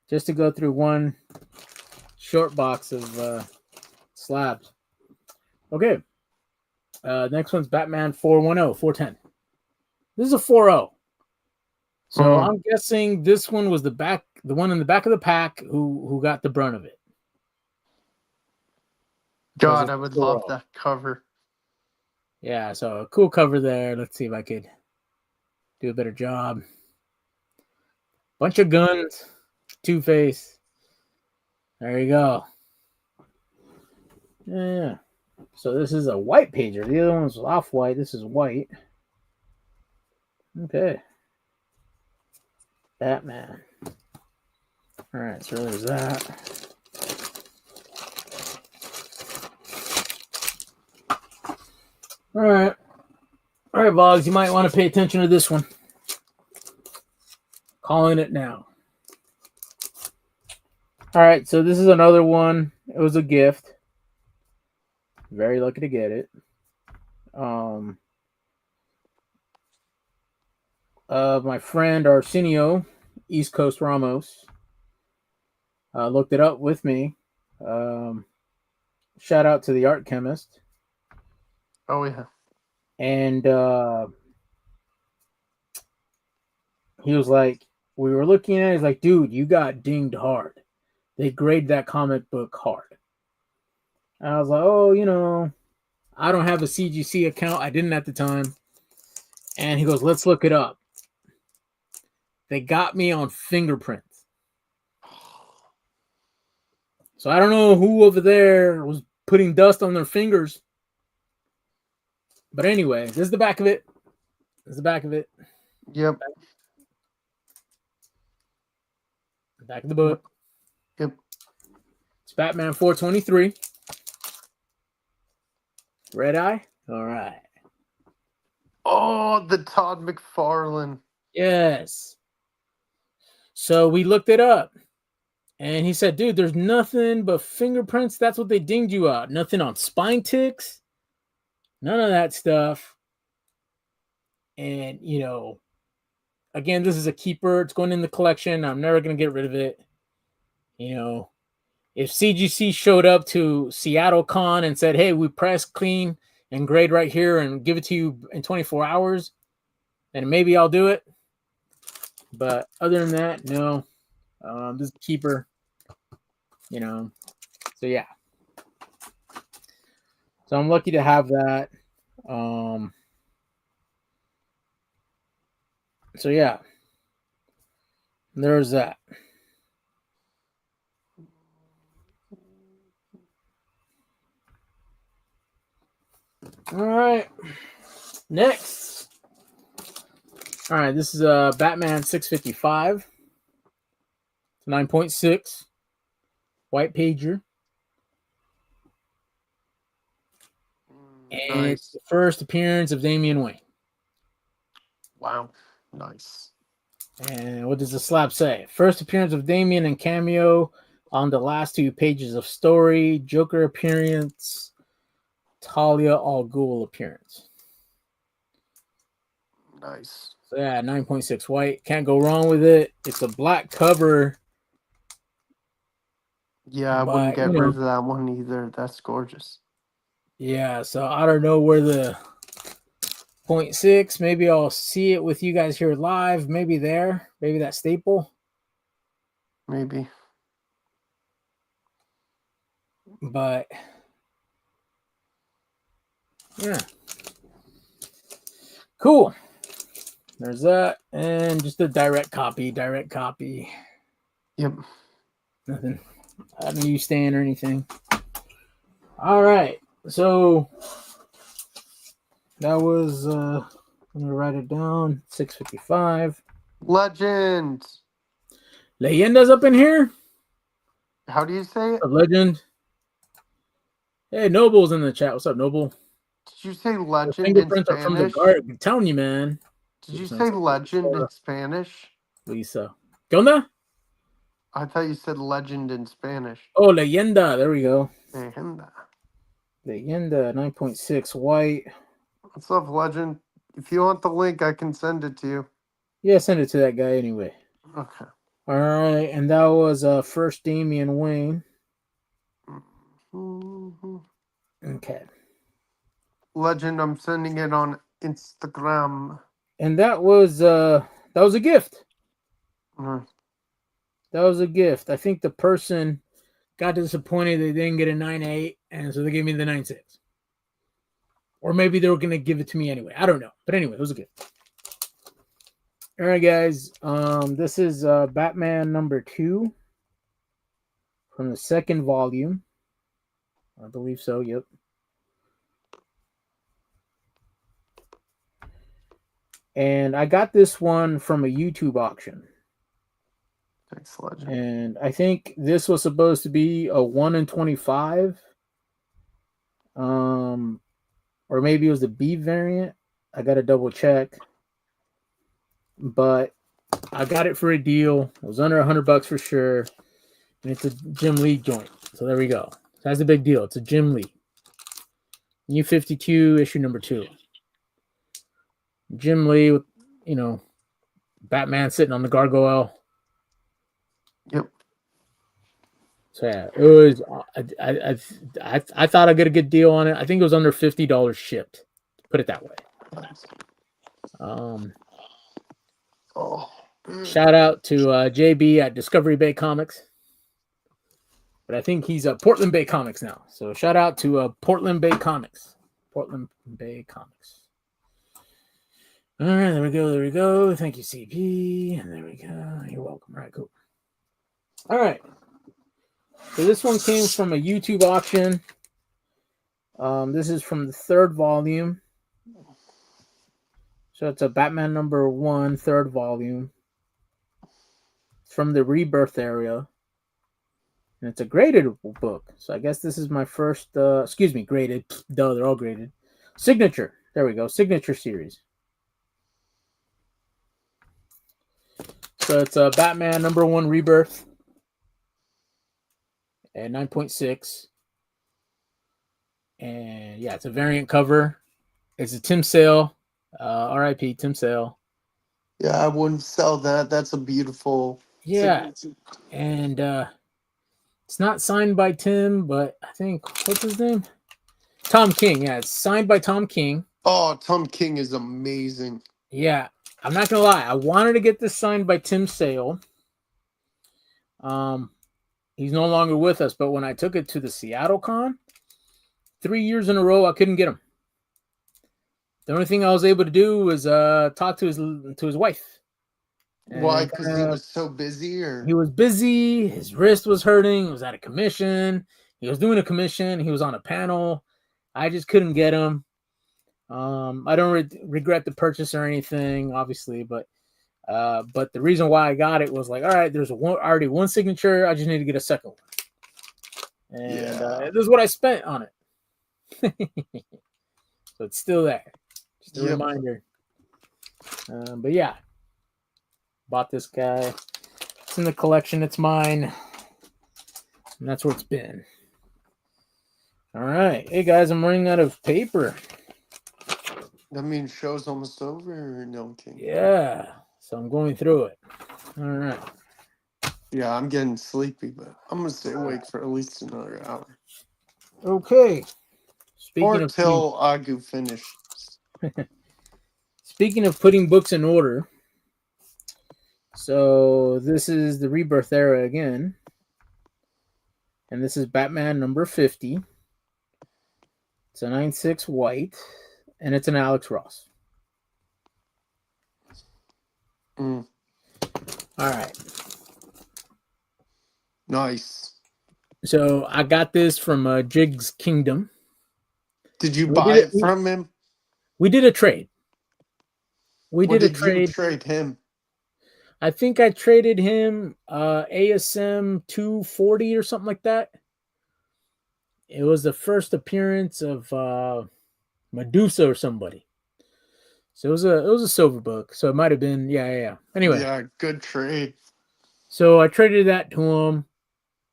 Just to go through one short box of slabs. Okay. Next one's Batman 410, 410. This is a 4-0. So I'm guessing this one was the one in the back of the pack who got the brunt of it. God, I would love that cover. Yeah, so a cool cover there. Let's see if I could do a better job. Bunch of guns, Two-Face. There you go. Yeah. So this is a white pager. The other one was off-white. This is white. Okay. Batman. All right, so there's that. All right, Boggs, you might want to pay attention to this one. Calling it now. All right, so this is another one. It was a gift. Very lucky to get it. My friend Arsenio, East Coast Ramos, looked it up with me. Shout out to the art chemist. Oh yeah. And he was like, we were looking at it, he's like, dude, you got dinged hard. They grade that comic book hard. And I was like, oh, you know, I don't have a CGC account. I didn't at the time. And he goes, let's look it up. They got me on fingerprints. So I don't know who over there was putting dust on their fingers. But anyway, this is the back of it. Yep. Back of the book. Yep. It's Batman 423. Red Eye. All right. Oh, the Todd McFarlane. Yes. So we looked it up. And he said, dude, there's nothing but fingerprints. That's what they dinged you out. Nothing on spine ticks. None of that stuff. And, again, this is a keeper. It's going in the collection. I'm never going to get rid of it. If CGC showed up to Seattle Con and said, hey, we press, clean, and grade right here and give it to you in 24 hours, then maybe I'll do it. But other than that, no. This is a keeper. So yeah. So I'm lucky to have that. So yeah. There's that. All right. Next. All right, this is a Batman 655. It's 9.6. White pager. And Nice. it's the first appearance of Damian Wayne. Wow. Nice. And what does the slab say? First appearance of Damian and cameo on the last 2 pages of story. Joker appearance. Talia al Ghul appearance. Nice. So yeah, 9.6 white. Can't go wrong with it. It's a black cover. Yeah, I wouldn't get rid of that one either. That's gorgeous. Yeah, so I don't know where the 0.6. Maybe I'll see it with you guys here live. Maybe there. Maybe that staple. Maybe. But yeah. Cool. There's that. And just a direct copy. Yep. Nothing. I haven't used stand or anything. All right. So that was I'm gonna write it down. 655. Legend. Leyenda's up in here. How do you say it? A legend. Hey, Noble's in the chat. What's up, Noble? Did you say legend in Fingerprints are from the Spanish? guard. I'm telling you, man. Did you say legend in Spanish? Lisa. ¿Qué onda? I thought you said legend in Spanish. Oh, Leyenda. There we go. Leyenda. Leyenda 9.6 white. What's up, legend? If you want the link, I can send it to you. Yeah, send it to that guy anyway. Okay. All right, and that was first Damian Wayne. Mm-hmm. Okay. Legend, I'm sending it on Instagram. And that was a gift. Mm. That was a gift. I think the person got disappointed they didn't get a 9.8, and so they gave me the 9.6. Or maybe they were going to give it to me anyway. I don't know. But anyway, it was a gift. All right, guys. This is Batman number 2 from the second volume. I believe so, yep. And I got this one from a YouTube auction. Thanks, legend. And I think this was supposed to be a 1 in 25. Or maybe it was the B variant. I got to double check. But I got it for a deal. It was under $100 for sure. And it's a Jim Lee joint. So there we go. That's a big deal. It's a Jim Lee. New 52, issue number 2. Jim Lee with, Batman sitting on the gargoyle. Yep. So yeah, it was. I thought I'd get a good deal on it. I think it was under $50 shipped. Put it that way. Nice. Shout out to JB at Discovery Bay Comics. But I think he's Portland Bay Comics now. So shout out to Portland Bay Comics. Portland Bay Comics. All right, there we go. Thank you, CP. And there we go. You're welcome. All right, cool. All right. So this one came from a YouTube auction. This is from the 3rd volume. So it's a Batman number 1, 3rd volume. It's from the Rebirth area. And it's a graded book. So I guess this is my first, graded. Duh, they're all graded. Signature. There we go. Signature series. So it's a Batman number 1 Rebirth. At 9.6. And yeah, it's a variant cover. It's a Tim Sale. R.I.P. Tim Sale. Yeah, I wouldn't sell that. That's a beautiful Yeah, signature. and it's not signed by Tim, but I think what's his name? Tom King. Yeah, it's signed by Tom King. Oh, Tom King is amazing. Yeah, I'm not gonna lie. I wanted to get this signed by Tim Sale. Um, he's no longer with us, but when I took it to the Seattle Con, 3 years in a row, I couldn't get him. The only thing I was able to do was talk to his wife. Why? And Because he was so busy, or he was busy. His wrist was hurting. He was at a commission. He was doing a commission. He was on a panel. I just couldn't get him. I don't regret the purchase or anything, obviously, but the reason why I got it was like, all right, there's already one signature. I just need to get a second one, and this is what I spent on it. So it's still there. Just a reminder. But yeah, bought this guy. It's in the collection. It's mine, and that's where it's been. All right, hey guys, I'm running out of paper. That means show's almost over, or no? King? Yeah, so I'm going through it. All right. Yeah, I'm getting sleepy, but I'm gonna stay awake for at least another hour. Okay. Or till Agu finishes. Speaking of putting books in order, so this is the Rebirth era again, and this is Batman number 50. It's a 9.6 white, and it's an Alex Ross. Mm. All right. Nice. So I got this from Jig's Kingdom. Did you buy it from him? We did a trade. What did you trade him? I think I traded him ASM 240 or something like that. It was the first appearance of Medusa or somebody. So it was a silver book. So it might have been yeah. Anyway. Yeah, good trade. So I traded that to him,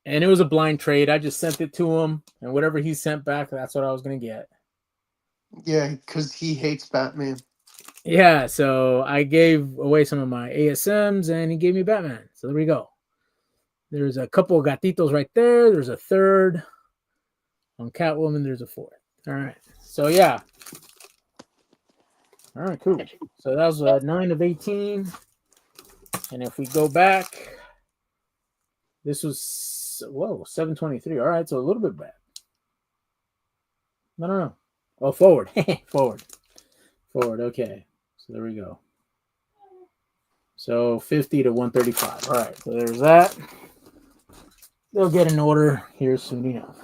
and it was a blind trade. I just sent it to him, and whatever he sent back, that's what I was gonna get. Yeah, because he hates Batman. Yeah, so I gave away some of my ASMs, and he gave me Batman. So there we go. There's a couple of gatitos right there. There's a third. On Catwoman, there's a fourth. All right. So yeah. All right, cool. So that was 9 of 18. And if we go back, this was 723. All right, so a little bit back. No. Oh, forward. Forward. Okay. So there we go. So 50 to 135. All right, so there's that. They'll get an order here soon enough.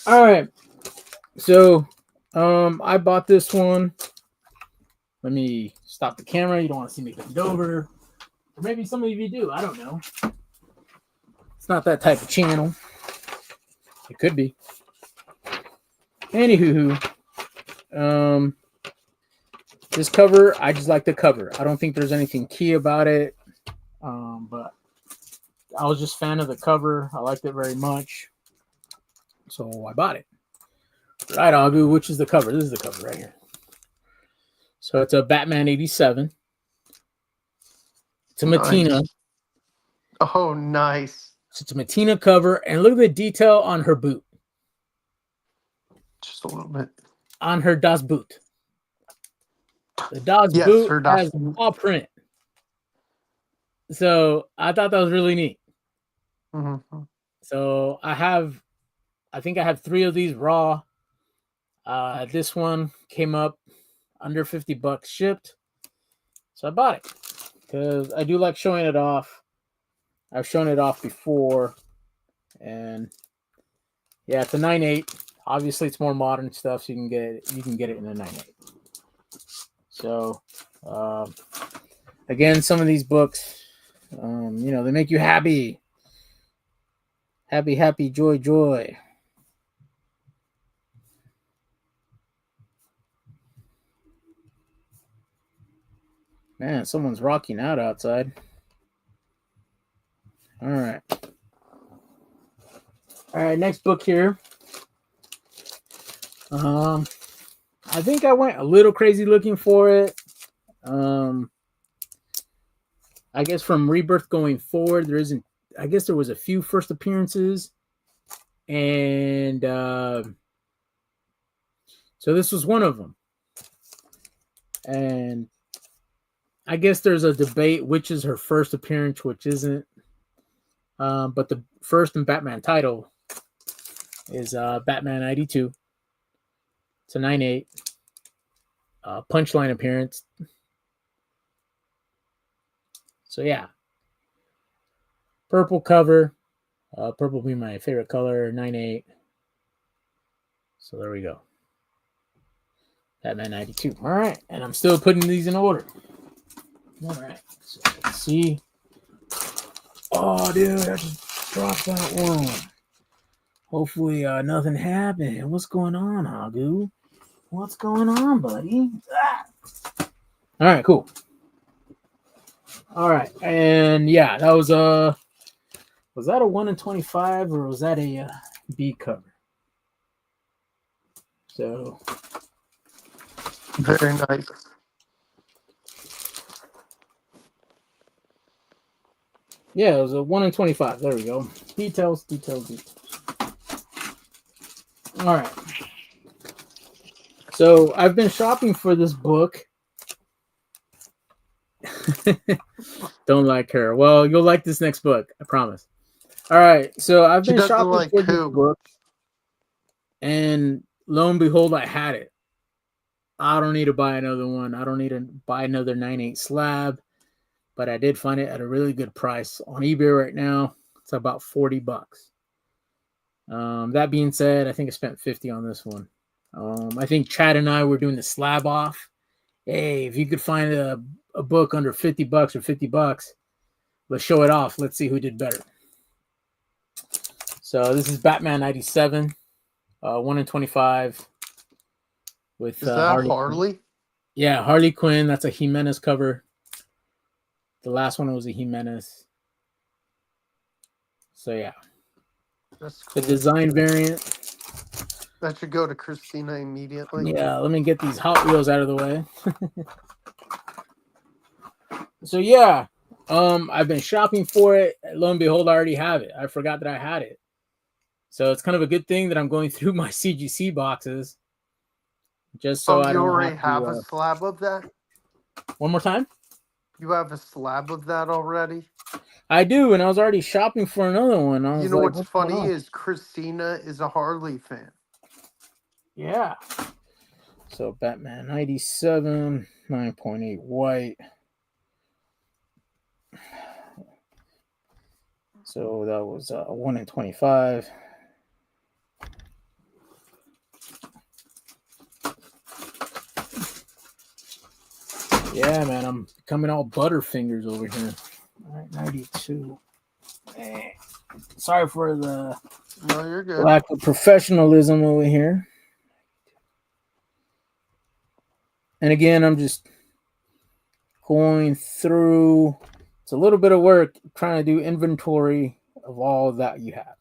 All right. So I bought this one. Let me stop the camera. You don't want to see me bend over. Or maybe some of you do. I don't know. It's not that type of channel. It could be. Anywho, this cover, I just like the cover. I don't think there's anything key about it. But I was just a fan of the cover. I liked it very much. So I bought it. Right, Agu, which is the cover? This is the cover right here. So it's a Batman 87. It's a Matina. Nice. Oh, nice. So it's a Matina cover. And look at the detail on her boot. Just a little bit. On her Das Boot. The Das Boot has paw print. So I thought that was really neat. Mm-hmm. So I think I have 3 of these raw. This one came up under $50 shipped. So I bought it because I do like showing it off. I've shown it off before. And yeah, it's a 9.8. Obviously it's more modern stuff, so you can get it in a 9.8. So again, some of these books, they make you happy. Happy, joy. Man, someone's rocking out outside. All right, next book here. I think I went a little crazy looking for it. I guess from Rebirth going forward, there isn't. I guess there was a few first appearances, and so this was one of them. And I guess there's a debate which is her first appearance, which isn't. But the first in Batman title is Batman 92. It's a 9/8 punchline appearance. So yeah, purple cover. Purple being my favorite color. 9/8. So there we go. Batman 92. All right, and I'm still putting these in order. All right, so let's see. Oh, dude, I just dropped that one. Hopefully, nothing happened. What's going on, Hagu? What's going on, buddy? Ah. All right, cool. All right, and yeah, that was that a 1 in 25 or was that a B cover? So very nice. Yeah, it was a 1 in 25. There we go. Details. All right. So I've been shopping for this book. Don't like her. Well, you'll like this next book. I promise. All right. So I've been shopping for this book. And lo and behold, I had it. I don't need to buy another one. I don't need to buy another 9/8 slab. But I did find it at a really good price on eBay right now. It's about $40. That being said, I think I spent $50 on this one. I think Chad and I were doing the slab off. Hey, if you could find a book under $50 or $50, let's show it off. Let's see who did better. So this is Batman 97, 1 in 25. With is that Harley? Yeah, Harley Quinn. That's a Jimenez cover. The last one was a Jimenez. So yeah. That's cool. The design variant. That should go to Christina immediately. Yeah, let me get these Hot Wheels out of the way. So yeah, I've been shopping for it. Lo and behold, I already have it. I forgot that I had it. So it's kind of a good thing that I'm going through my CGC boxes. Just so I don't already have a slab of that? One more time? You have a slab of that already? I do, and I was already shopping for another one. You know what's funny is Christina is a Harley fan. Yeah. So Batman 97, 9.8 white. So that was 1 in 25. Yeah, man, I'm becoming all butterfingers over here. All right, 92. Sorry for the you're good. lack of professionalism over here. And again, I'm just going through. It's a little bit of work trying to do inventory of all that you have.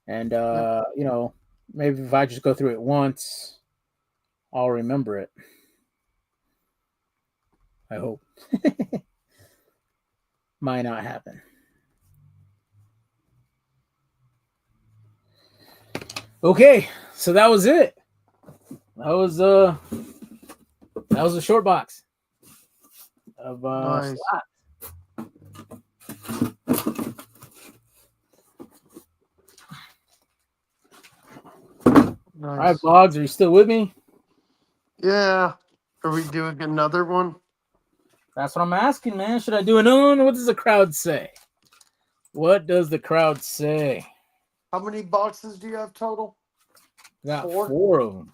And, you know, maybe if I just go through it once, I'll remember it. I hope. Might not happen. Okay, so that was it. That was a short box of nice. slabs. Nice. All right, Blogs, are you still with me? Yeah. Are we doing another one? That's what I'm asking, man. Should I do another one? What does the crowd say? What does the crowd say? How many boxes do you have total? Got four of them.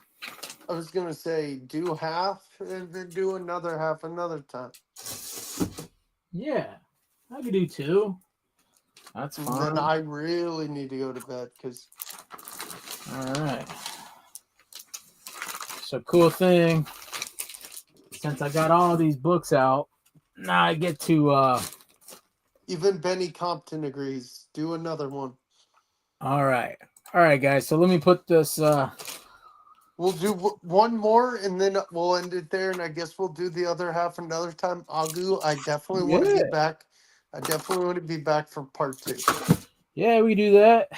I was going to say do half and then do another half another time. Yeah. I could do two. That's fine. Then I really need to go to bed because... All right. So cool thing. Since I got all these books out, now I get to... Even Benny Compton agrees. Do another one. All right. All right, guys. So let me put this... Well, We'll do one more, and then we'll end it there. And I guess we'll do the other half another time. Agu, I definitely want to be back. I definitely want to be back for part 2. Yeah, we do that.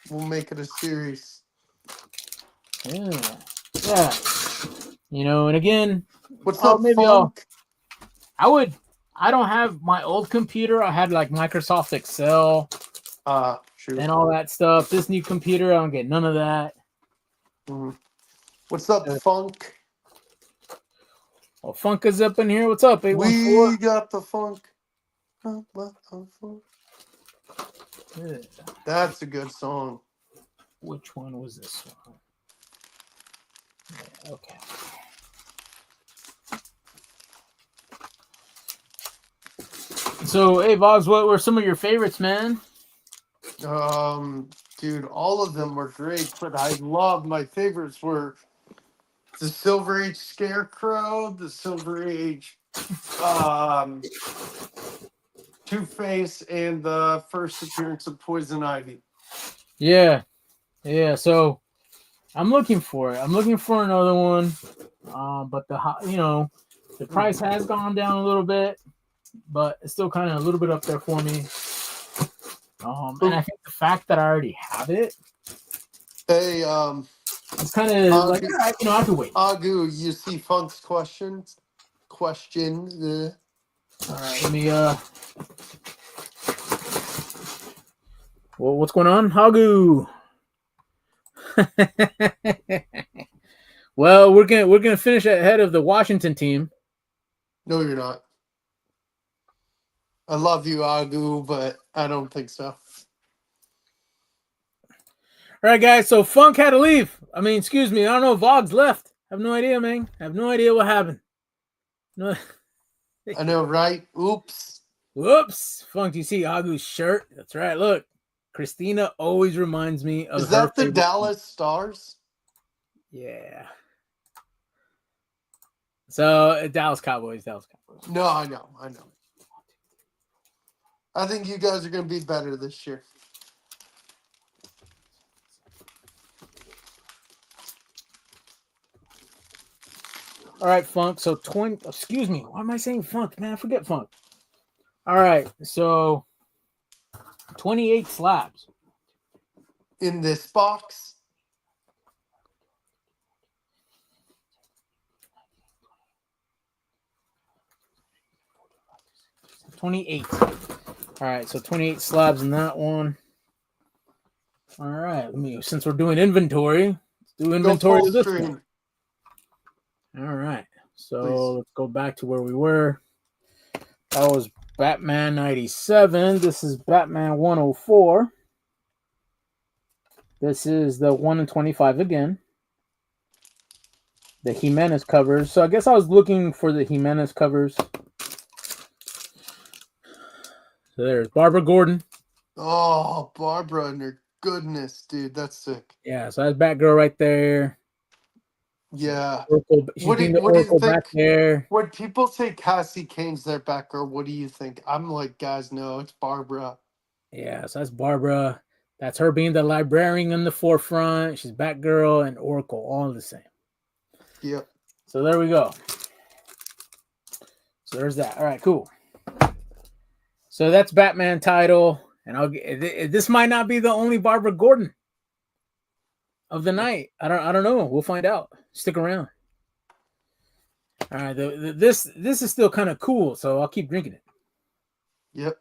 We'll make it a series. Yeah. Yeah. You know, and again, what's up, Funk? I don't have my old computer. I had like Microsoft Excel and all that stuff. This new computer, I don't get none of that. Mm-hmm. What's up, Funk? Well, Funk is up in here. What's up, 814? We got the funk. Yeah. That's a good song. Which one was this one? Yeah, okay. So, hey, Vogs, what were some of your favorites, man? Dude, all of them were great, but I love my favorites were the Silver Age Scarecrow, the Silver Age Two-Face, and the first appearance of Poison Ivy. Yeah. So I'm looking for it. I'm looking for another one. But the price has gone down a little bit, but it's still kind of a little bit up there for me. And I think the fact that I already have it, hey, it's kind of like I have to wait. Agu, you see Funk's question. All right, let me well, what's going on, Hagu? Well, we're gonna finish ahead of the Washington team. No, you're not. I love you, Agu, but I don't think so. All right, guys. So Funk had to leave. I mean, excuse me. I don't know if Vogs left. I have no idea, man. I have no idea what happened. No. I know, right? Oops. Whoops. Funk, do you see Agu's shirt? That's right. Look, Christina always reminds me of. Is that the Dallas Stars? Yeah. So Dallas Cowboys. No, I know. I think you guys are going to be better this year. All right, Funk. So 20. Excuse me. Why am I saying Funk, man? I forget Funk. All right. So 28 slabs in this box. $28. All right, so 28 slabs in that one. All right, since we're doing inventory, let's do inventory of this one. All right, so let's go back to where we were. That was Batman 97. This is Batman 104. This is the 1 in 25 again. The Jimenez covers. So I guess I was looking for the Jimenez covers. So there's Barbara Gordon. Oh, Barbara and her goodness, dude. That's sick. Yeah, so that's Batgirl right there. Yeah. What do you think? Back there. When people say Cassie Kane's their Batgirl, what do you think? I'm like, guys, no, it's Barbara. Yeah, so that's Barbara. That's her being the librarian in the forefront. She's Batgirl and Oracle, all the same. Yep. So there we go. So there's that. All right, cool. So that's Batman title, and this might not be the only Barbara Gordon of the night. I don't know. We'll find out. Stick around. All right, this is still kind of cool, so I'll keep drinking it. Yep.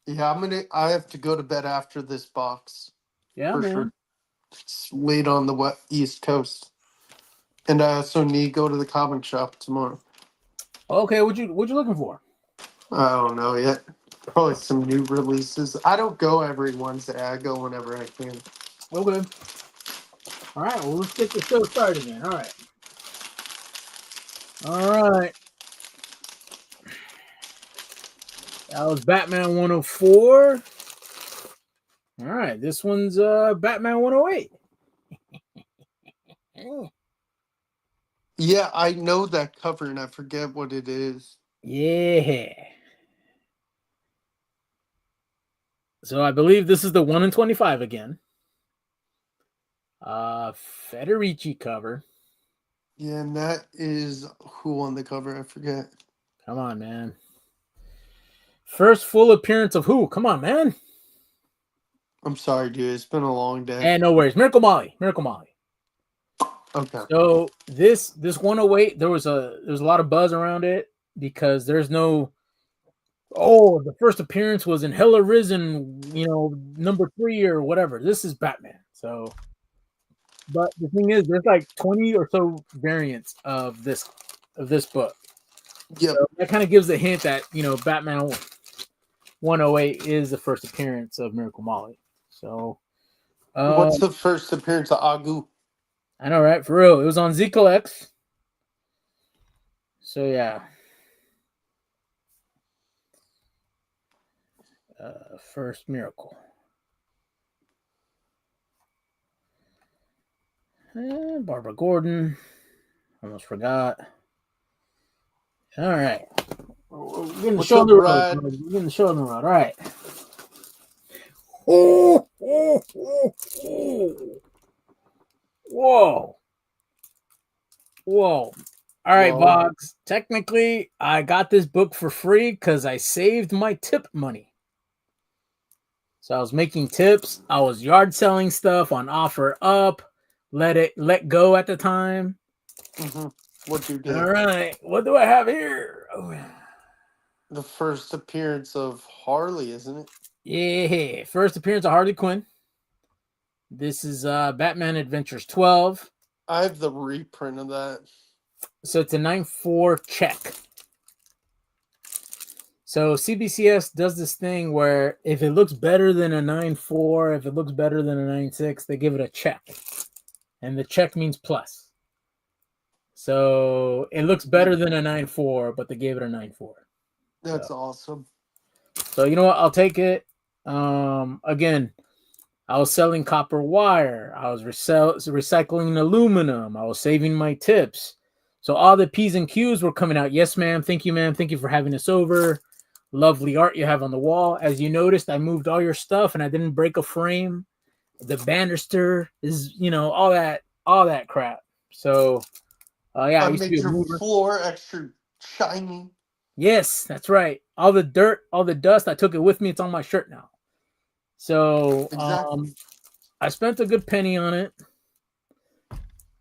Yeah, I have to go to bed after this box. Yeah, man. Sure. It's late on the East Coast, and I also need to go to the comic shop tomorrow. Okay, what you looking for? I don't know yet. Probably some new releases. I don't go every Wednesday. I go whenever I can. Okay. All right. Well, let's get the show started then. All right. That was Batman 104. All right. This one's Batman 108. Yeah, I know that cover and I forget what it is. Yeah. So I believe this is the 1 in 25 again. Federici cover. Yeah, and that is who on the cover? I forget. Come on, man. First full appearance of who? Come on, man. I'm sorry, dude. It's been a long day. And no worries. Miracle Molly. Miracle Molly. Okay. So this 108, there was a lot of buzz around it because there's no the first appearance was in Hell Arisen, number 3 or whatever. This is Batman. So but the thing is there's like 20 or so variants of this book. Yep. So that kind of gives a hint that, Batman 108 is the first appearance of Miracle Molly. So What's the first appearance of Agu? I know, right? For real. It was on Z Collects. So yeah. First Miracle. Barbara Gordon. Almost forgot. All right. We're getting the show on the road. We're getting the show on the road. All right. Oh. Whoa. All right, Boggs. Technically, I got this book for free because I saved my tip money. So I was making tips. I was yard selling stuff on offer up. Let go at the time. Mm-hmm. What you did? All right. What do I have here? Oh. The first appearance of Harley, isn't it? Yeah. First appearance of Harley Quinn. This is Batman Adventures 12. I have the reprint of that. So it's a 9.4 check. So CBCS does this thing where if it looks better than a 9.4, if it looks better than a 9.6, they give it a check. And the check means plus. So it looks better than a 9.4, but they gave it a 9.4. That's awesome. So you know what? I'll take it. Again, I was selling copper wire. I was recycling aluminum. I was saving my tips. So all the P's and Q's were coming out. Yes, ma'am. Thank you, ma'am. Thank you for having us over. Lovely art you have on the wall. As you noticed, I moved all your stuff and I didn't break a frame. The banister is, all that crap. So, yeah. I made your floor extra shiny. Yes, that's right. All the dirt, all the dust, I took it with me. It's on my shirt now. So, exactly. I spent a good penny on it,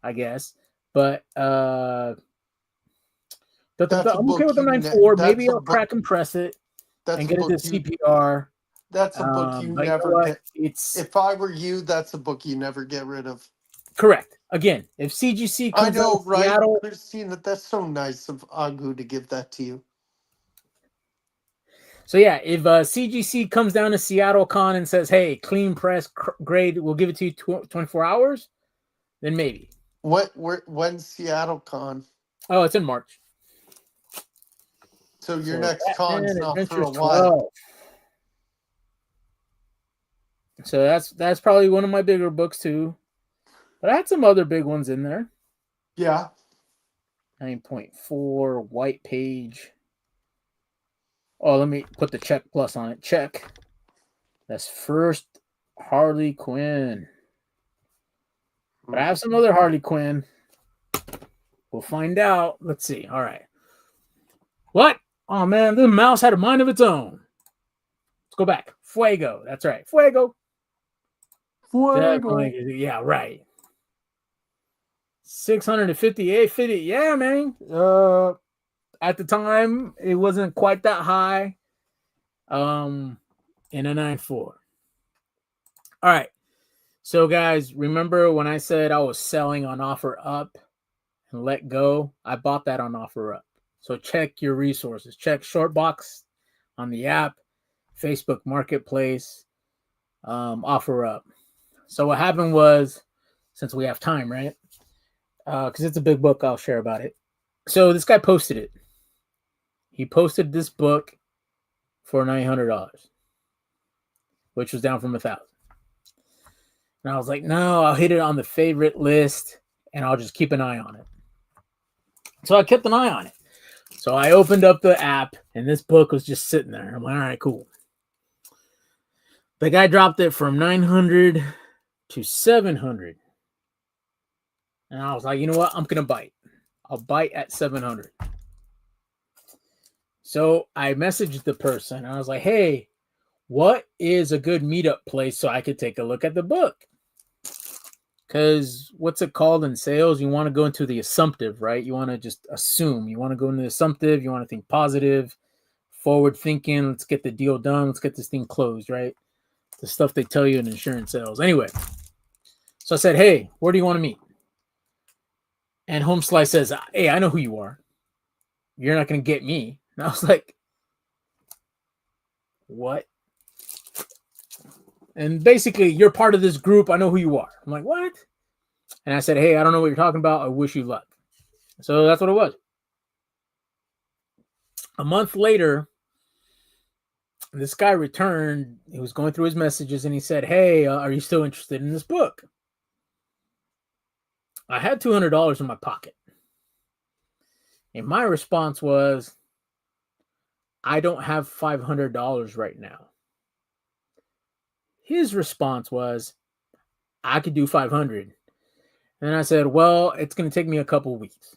I guess. But I'm okay with the 9.4. Maybe I'll crack and press it and get it to CPR. That's a book you never get. If I were you, that's a book you never get rid of. Correct. Again, if CGC comes out of Seattle, Christina, that's so nice of Agu to give that to you. So yeah, if CGC comes down to Seattle Con and says, "Hey, clean press grade, we'll give it to you 24 hours," then maybe. When's Seattle Con? Oh, it's in March. So your next con's not for a while. 12. So that's probably one of my bigger books too. But I had some other big ones in there. Yeah. 9.4 white page. Oh, let me put the check plus on it. Check. That's first Harley Quinn. But I have some other Harley Quinn. We'll find out. Let's see. All right. What? Oh, man. The mouse had a mind of its own. Let's go back. Fuego. That's right. Fuego. Definitely. Yeah, right. 658. Yeah, man. At the time, it wasn't quite that high. In a 9.4. All right. So, guys, remember when I said I was selling on offer up and let go? I bought that on offer up. So check your resources. Check Shortbox on the app, Facebook Marketplace, offer up. So what happened was, since we have time, right? Because it's a big book, I'll share about it. So this guy posted it. He posted this book for $900, which was down from $1,000. And I was like, no, I'll hit it on the favorite list and I'll just keep an eye on it. So I kept an eye on it. So I opened up the app and this book was just sitting there. I'm like, all right, cool. The guy dropped it from 900 to 700. And I was like, you know what? I'm going to bite. I'll bite at 700. So I messaged the person. I was like, hey, what is a good meetup place so I could take a look at the book? Because what's it called in sales? You want to go into the assumptive, right? You want to just assume. You want to go into the assumptive. You want to think positive, forward thinking. Let's get the deal done. Let's get this thing closed, right? The stuff they tell you in insurance sales. Anyway, so I said, hey, where do you want to meet? And Home Slice says, hey, I know who you are. You're not going to get me. And I was like, what? And basically, you're part of this group. I know who you are. I'm like, what? And I said, hey, I don't know what you're talking about. I wish you luck. So that's what it was. A month later, this guy returned. He was going through his messages and he said, hey, are you still interested in this book? I had $200 in my pocket. And my response was, I don't have $500 right now. His response was, I could do 500. And I said, well, it's going to take me a couple of weeks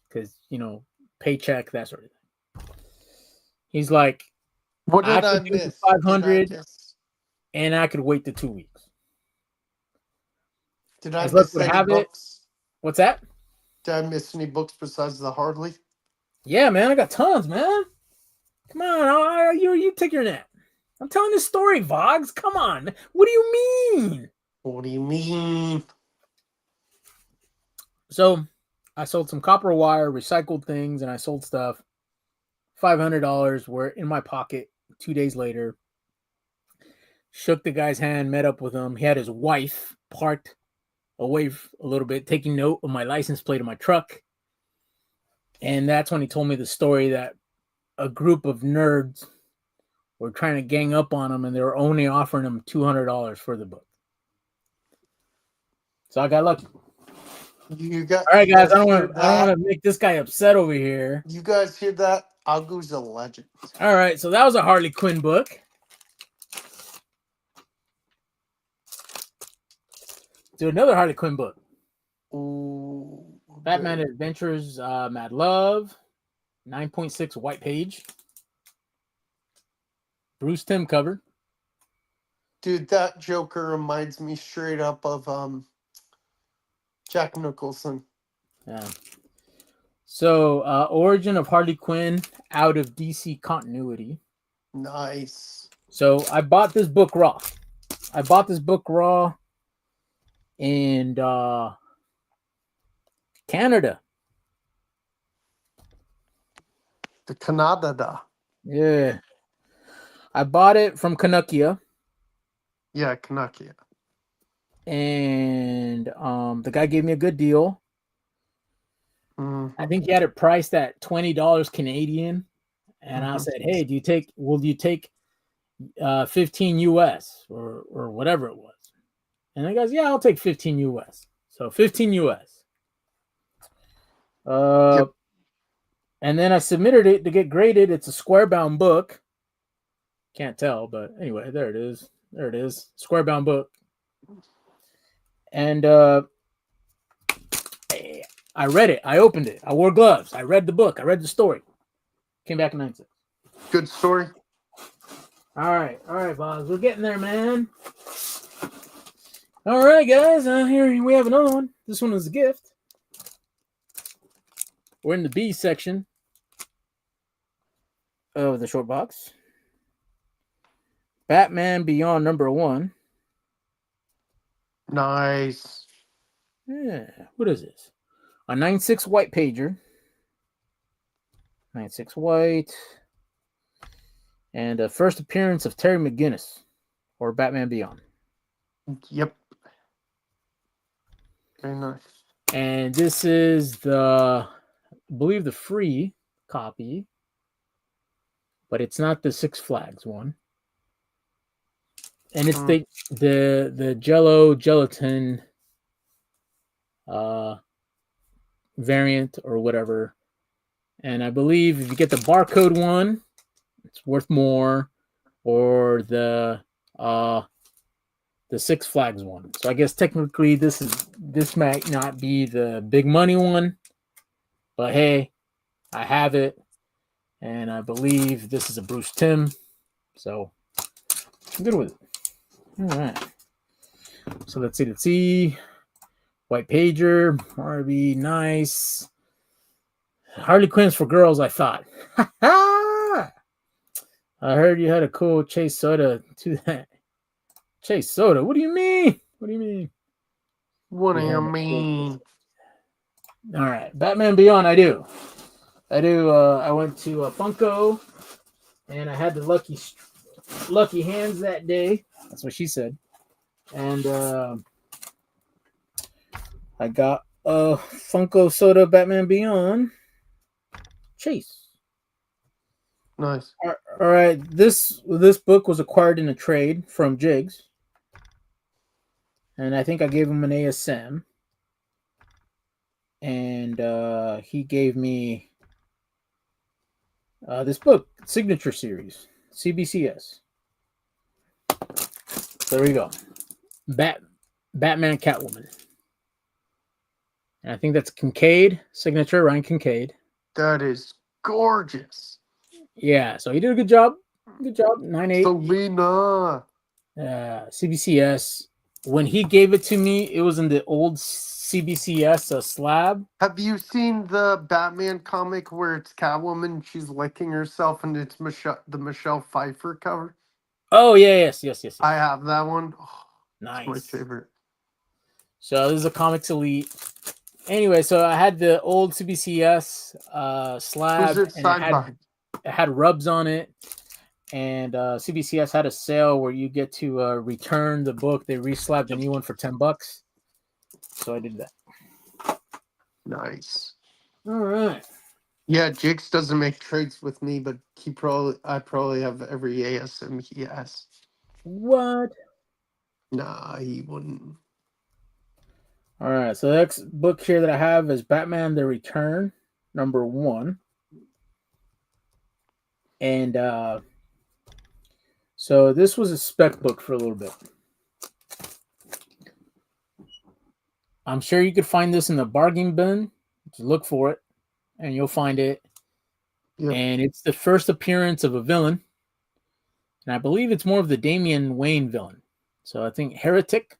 because, paycheck, that sort of thing. He's like, What did I could do miss? 500 and I could wait the 2 weeks. Did I As luck miss would any have it. books? What's that? Did I miss any books besides the Hardly? Yeah, man, I got tons, man. Come on, you take your nap. I'm telling this story, Vogs. Come on. What do you mean? What do you mean? So I sold some copper wire, recycled things, and I sold stuff. $500 were in my pocket 2 days later. Shook the guy's hand, met up with him. He had his wife parked away a little bit, taking note of my license plate of my truck. And that's when he told me the story that a group of nerds were trying to gang up on him and they were only offering him $200 for the book. So I got lucky. All right, guys. I don't want to make this guy upset over here. You guys hear that? Agu's a legend. All right, so that was a Harley Quinn book. Do another Harley Quinn book. Ooh, Batman Adventures, Mad Love, 9.6 white page. Bruce Timm cover. Dude, that Joker reminds me straight up of Jack Nicholson. Yeah. So, origin of Harley Quinn out of DC continuity. Nice. So, I bought this book raw. In Canada. The Canada. Yeah. I bought it from Canuckia. Yeah, Canuckia. And the guy gave me a good deal. Mm-hmm. I think he had it priced at $20 Canadian. And I said, hey, will you take 15 US or whatever it was? And the guy's, yeah, I'll take 15 US. So 15 US. Yep. And then I submitted it to get graded. It's a square bound book. Can't tell, but anyway, there it is. Square bound book. And I read it. I opened it. I wore gloves. I read the book. I read the story. Came back in 9.6. Good story. All right, Boz. We're getting there, man. All right, guys. Here we have another one. This one is a gift. We're in the B section of the short box. Batman Beyond #1. Nice. Yeah. What is this? A 9.6 white pager. 9.6 white. And a first appearance of Terry McGinnis or Batman Beyond. Yep. Very nice. And this is I believe the free copy, but it's not the Six Flags one. And it's the gelatin variant or whatever. And I believe if you get the barcode one, it's worth more, or the the Six Flags one. So I guess technically this might not be the big money one, but hey, I have it, and I believe this is a Bruce Timm, so I'm good with it. All right. So let's see. White Pager, RB, nice. Harley Quinn's for girls, I thought. I heard you had a cool Chase Soda to that. Chase Soda? What do you mean? What do you mean? What do you mean? All right. Batman Beyond, I do. I went to Funko, and I had the lucky hands that day. That's what she said. And I got a Funko Soda Batman Beyond Chase. Nice. All right. This book was acquired in a trade from Jigs, and I think I gave him an ASM, and he gave me this book, Signature Series, CBCS. So there we go. Batman Catwoman. And I think that's Kincaid, signature, Ryan Kincaid. That is gorgeous. Yeah, so he did a good job. Good job. 9.8. Selena. CBCS. When he gave it to me, it was in the old CBCS slab. Have you seen the Batman comic where it's Catwoman, she's licking herself, and it's the Michelle Pfeiffer cover? Oh, yes. I have that one. Oh, Nice. it's my favorite. So this is a Comics Elite. Anyway, so I had the old CBCS slab, and it had rubs on it. And CBCS had a sale where you get to return the book. They reslabbed a new one for $10. So I did that. Nice. All right. Yeah, Jakes doesn't make trades with me, but I probably have every ASM he has. What? Nah, he wouldn't. All right. So the next book here that I have is Batman: The Return, #1. And so this was a spec book for a little bit. I'm sure you could find this in the bargain bin. Just look for it, and you'll find it. Yep. And it's the first appearance of a villain, and I believe it's more of the Damian Wayne villain. So I think Heretic.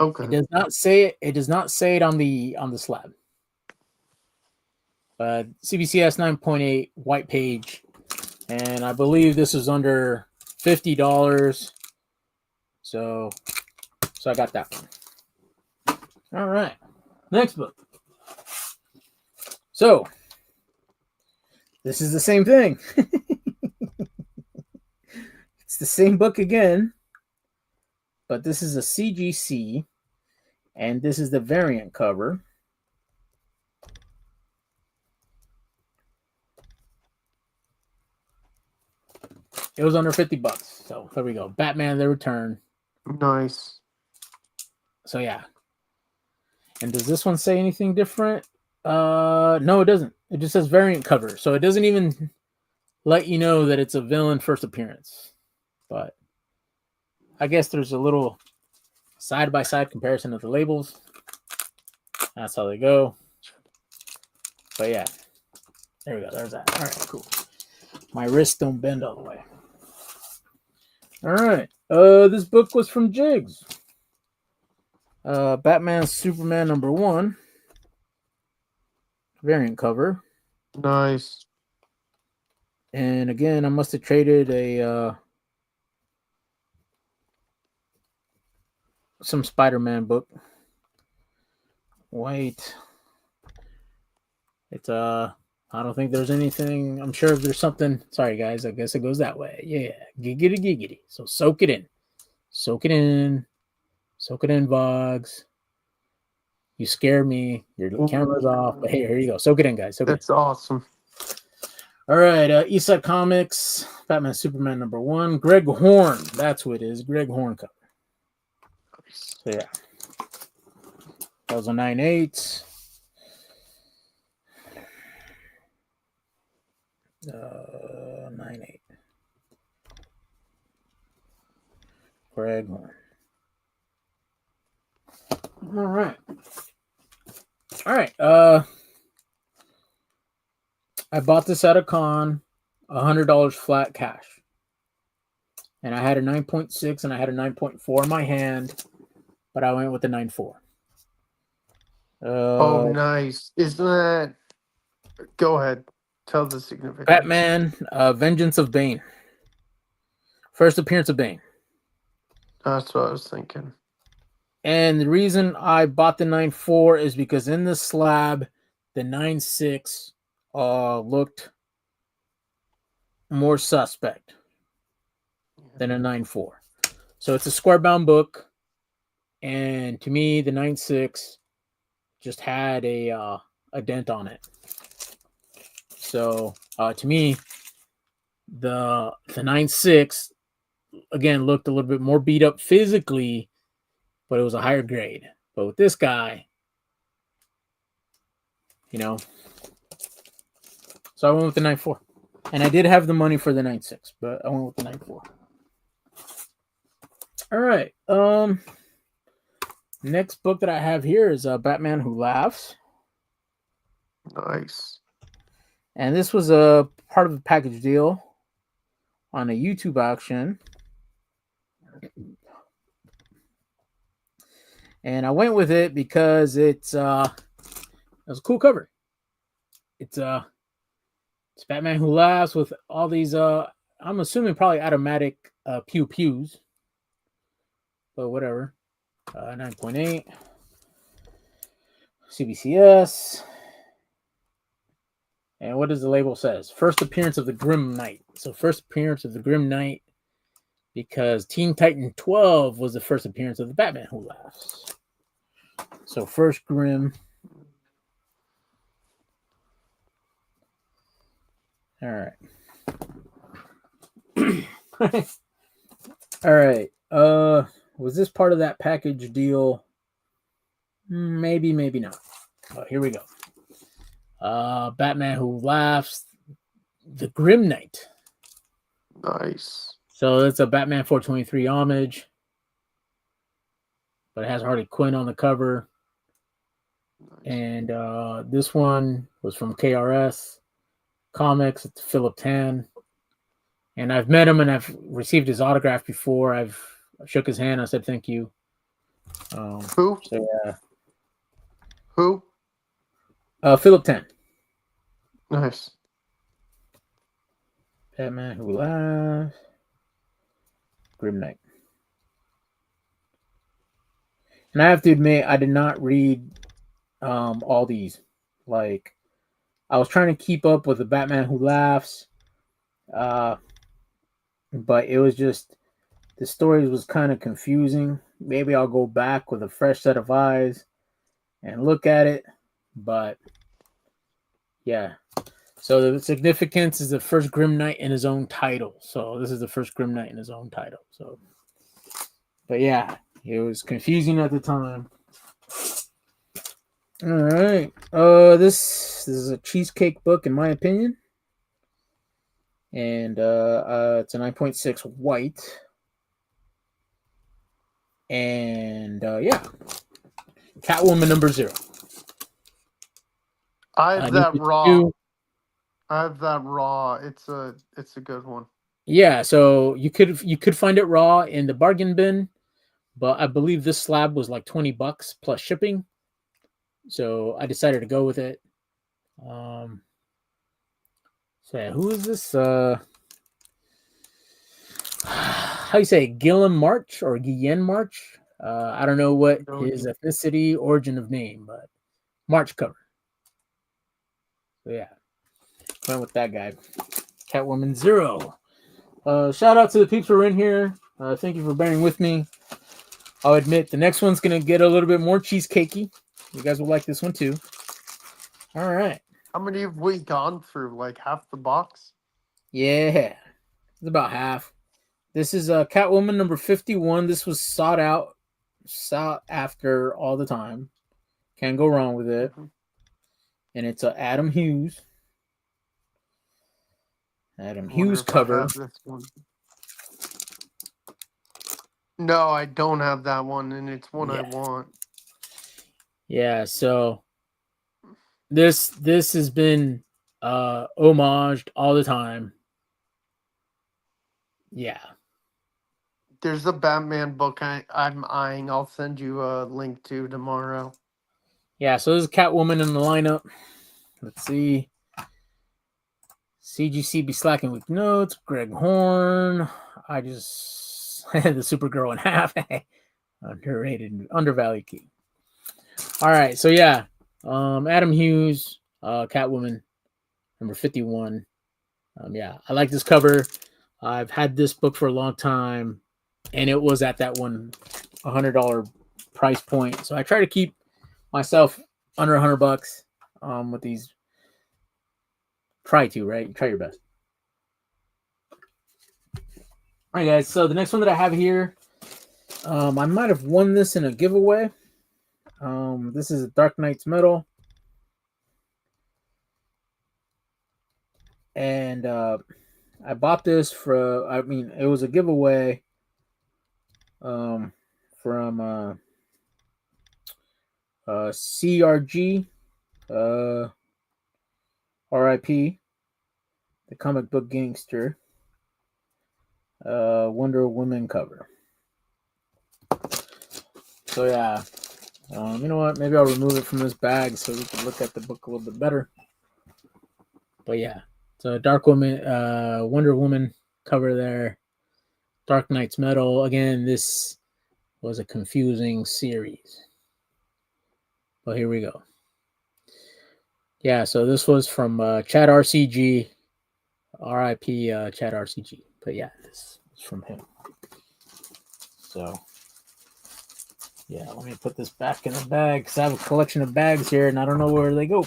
Okay. It does not say it. It does not say it on the slab. CBCS 9.8 white page, and I believe this is under $50. So I got that one. All right, next book. So this is the same thing. It's the same book again, but this is a CGC, and this is the variant cover. It was under $50. So there we go. Batman: The Return. Nice. So yeah. And does this one say anything different? No, it doesn't. It just says variant cover. So it doesn't even let you know that it's a villain first appearance. But I guess there's a little side-by-side comparison of the labels. That's how they go. But yeah. There we go. There's that. All right, cool. My wrists don't bend all the way. All right. This book was from Jigs. Batman Superman #1. Variant cover. Nice. And again, I must have traded some Spider-Man book. Wait. It's I don't think there's anything. I'm sure if there's something. Sorry guys, I guess it goes that way. Yeah. Giggity. So soak it in. Soak it in, Vogs. You scare me. Your camera's off. But hey, here you go. Soak it in, guys. That's awesome. All right. Eastside Comics, Batman Superman #1. Greg Horn. That's who it is. Greg Horn cover. So yeah. That was a 9.8. 9.8. Greg Horn. All right. All right. I bought this at a con, $100 flat cash, and I had a 9.6 and I had a 9.4 in my hand, but I went with the 9.4. Oh, nice. Isn't that? Go ahead. Tell the significance. Batman, Vengeance of Bane. First appearance of Bane. That's what I was thinking. And the reason I bought the 9.4 is because in the slab, the 9.6 looked more suspect than a 9.4. So it's a square bound book. And to me, the 9.6 just had a dent on it. So to me, the 9.6 again looked a little bit more beat up physically, but it was a higher grade. But with this guy, you know, so I went with the 9.4, and I did have the money for the 9.6, but I went with the 9.4. All right. Next book that I have here is Batman Who Laughs. Nice. And this was a part of a package deal on a YouTube auction. And I went with it because it was a cool cover. It's Batman Who Laughs with all these I'm assuming probably automatic pew pews. But whatever. 9.8. CBCS. And what does the label says? First appearance of the Grim Knight. So first appearance of the Grim Knight because Teen Titan 12 was the first appearance of the Batman Who Laughs. So first Grim. All right. All right. Was this part of that package deal? Maybe, maybe not. Oh, here we go. Batman Who Laughs, the Grim Knight. Nice. So it's a Batman 423 homage, but it has Harley Quinn on the cover. Nice. And this one was from KRS Comics. It's Philip Tan. And I've met him and I've received his autograph before. I've shook his hand. I said thank you. Who? So, Who? Philip Tan. Nice. Batman Who Laughs. Grim Knight. And I have to admit, I did not read all these. Like, I was trying to keep up with the Batman Who Laughs. But it was just, the story was kind of confusing. Maybe I'll go back with a fresh set of eyes and look at it. But, yeah. So the significance is the first Grim Knight in his own title. So this is the first Grim Knight in his own title. So, but yeah, it was confusing at the time. All right. This is a cheesecake book in my opinion. And it's a 9.6 white. And yeah. Catwoman number 0. I have that raw. I have that raw. It's a good one. Yeah, so you could find it raw in the bargain bin, but I believe this slab was like $20 plus shipping. So I decided to go with it. So yeah, who is this? How you say Guillem March or Guillen March? I don't know what his ethnicity, origin of name, but March cover. So yeah, went with that guy. Catwoman 0. Shout out to the peeps who are in here. Thank you for bearing with me. I'll admit the next one's gonna get a little bit more cheesecakey. You guys will like this one too. All right. How many have we gone through? Like half the box? Yeah, it's about half. This is Catwoman number 51. This was sought after all the time. Can't go wrong with it. Mm-hmm. And it's Adam Hughes. Adam Hughes cover. No, I don't have that one, and it's one I want. Yeah, so this has been homaged all the time. Yeah. There's a Batman book I'm eyeing. I'll send you a link to tomorrow. Yeah, so there's Catwoman in the lineup. Let's see. CGC be slacking with notes. Greg Horn. I just the Supergirl in half. Underrated, undervalued key. All right, so yeah, Adam Hughes, Catwoman, number 51. Yeah, I like this cover. I've had this book for a long time, and it was at that $100 price point. So I try to keep myself under $100 with these. Try to, right? Try your best. All right, guys. So the next one that I have here, I might have won this in a giveaway. This is a Dark Knight's Metal. And I bought this it was a giveaway from CRG, RIP, the comic book gangster, Wonder Woman cover. So yeah, you know what? Maybe I'll remove it from this bag so we can look at the book a little bit better. But yeah, so Wonder Woman cover there. Dark Knight's Metal. Again, this was a confusing series. But here we go. Yeah, so this was from Chad RCG, RIP Chad RCG. But yeah, this is from him. So yeah, let me put this back in the bag because I have a collection of bags here and I don't know where they go.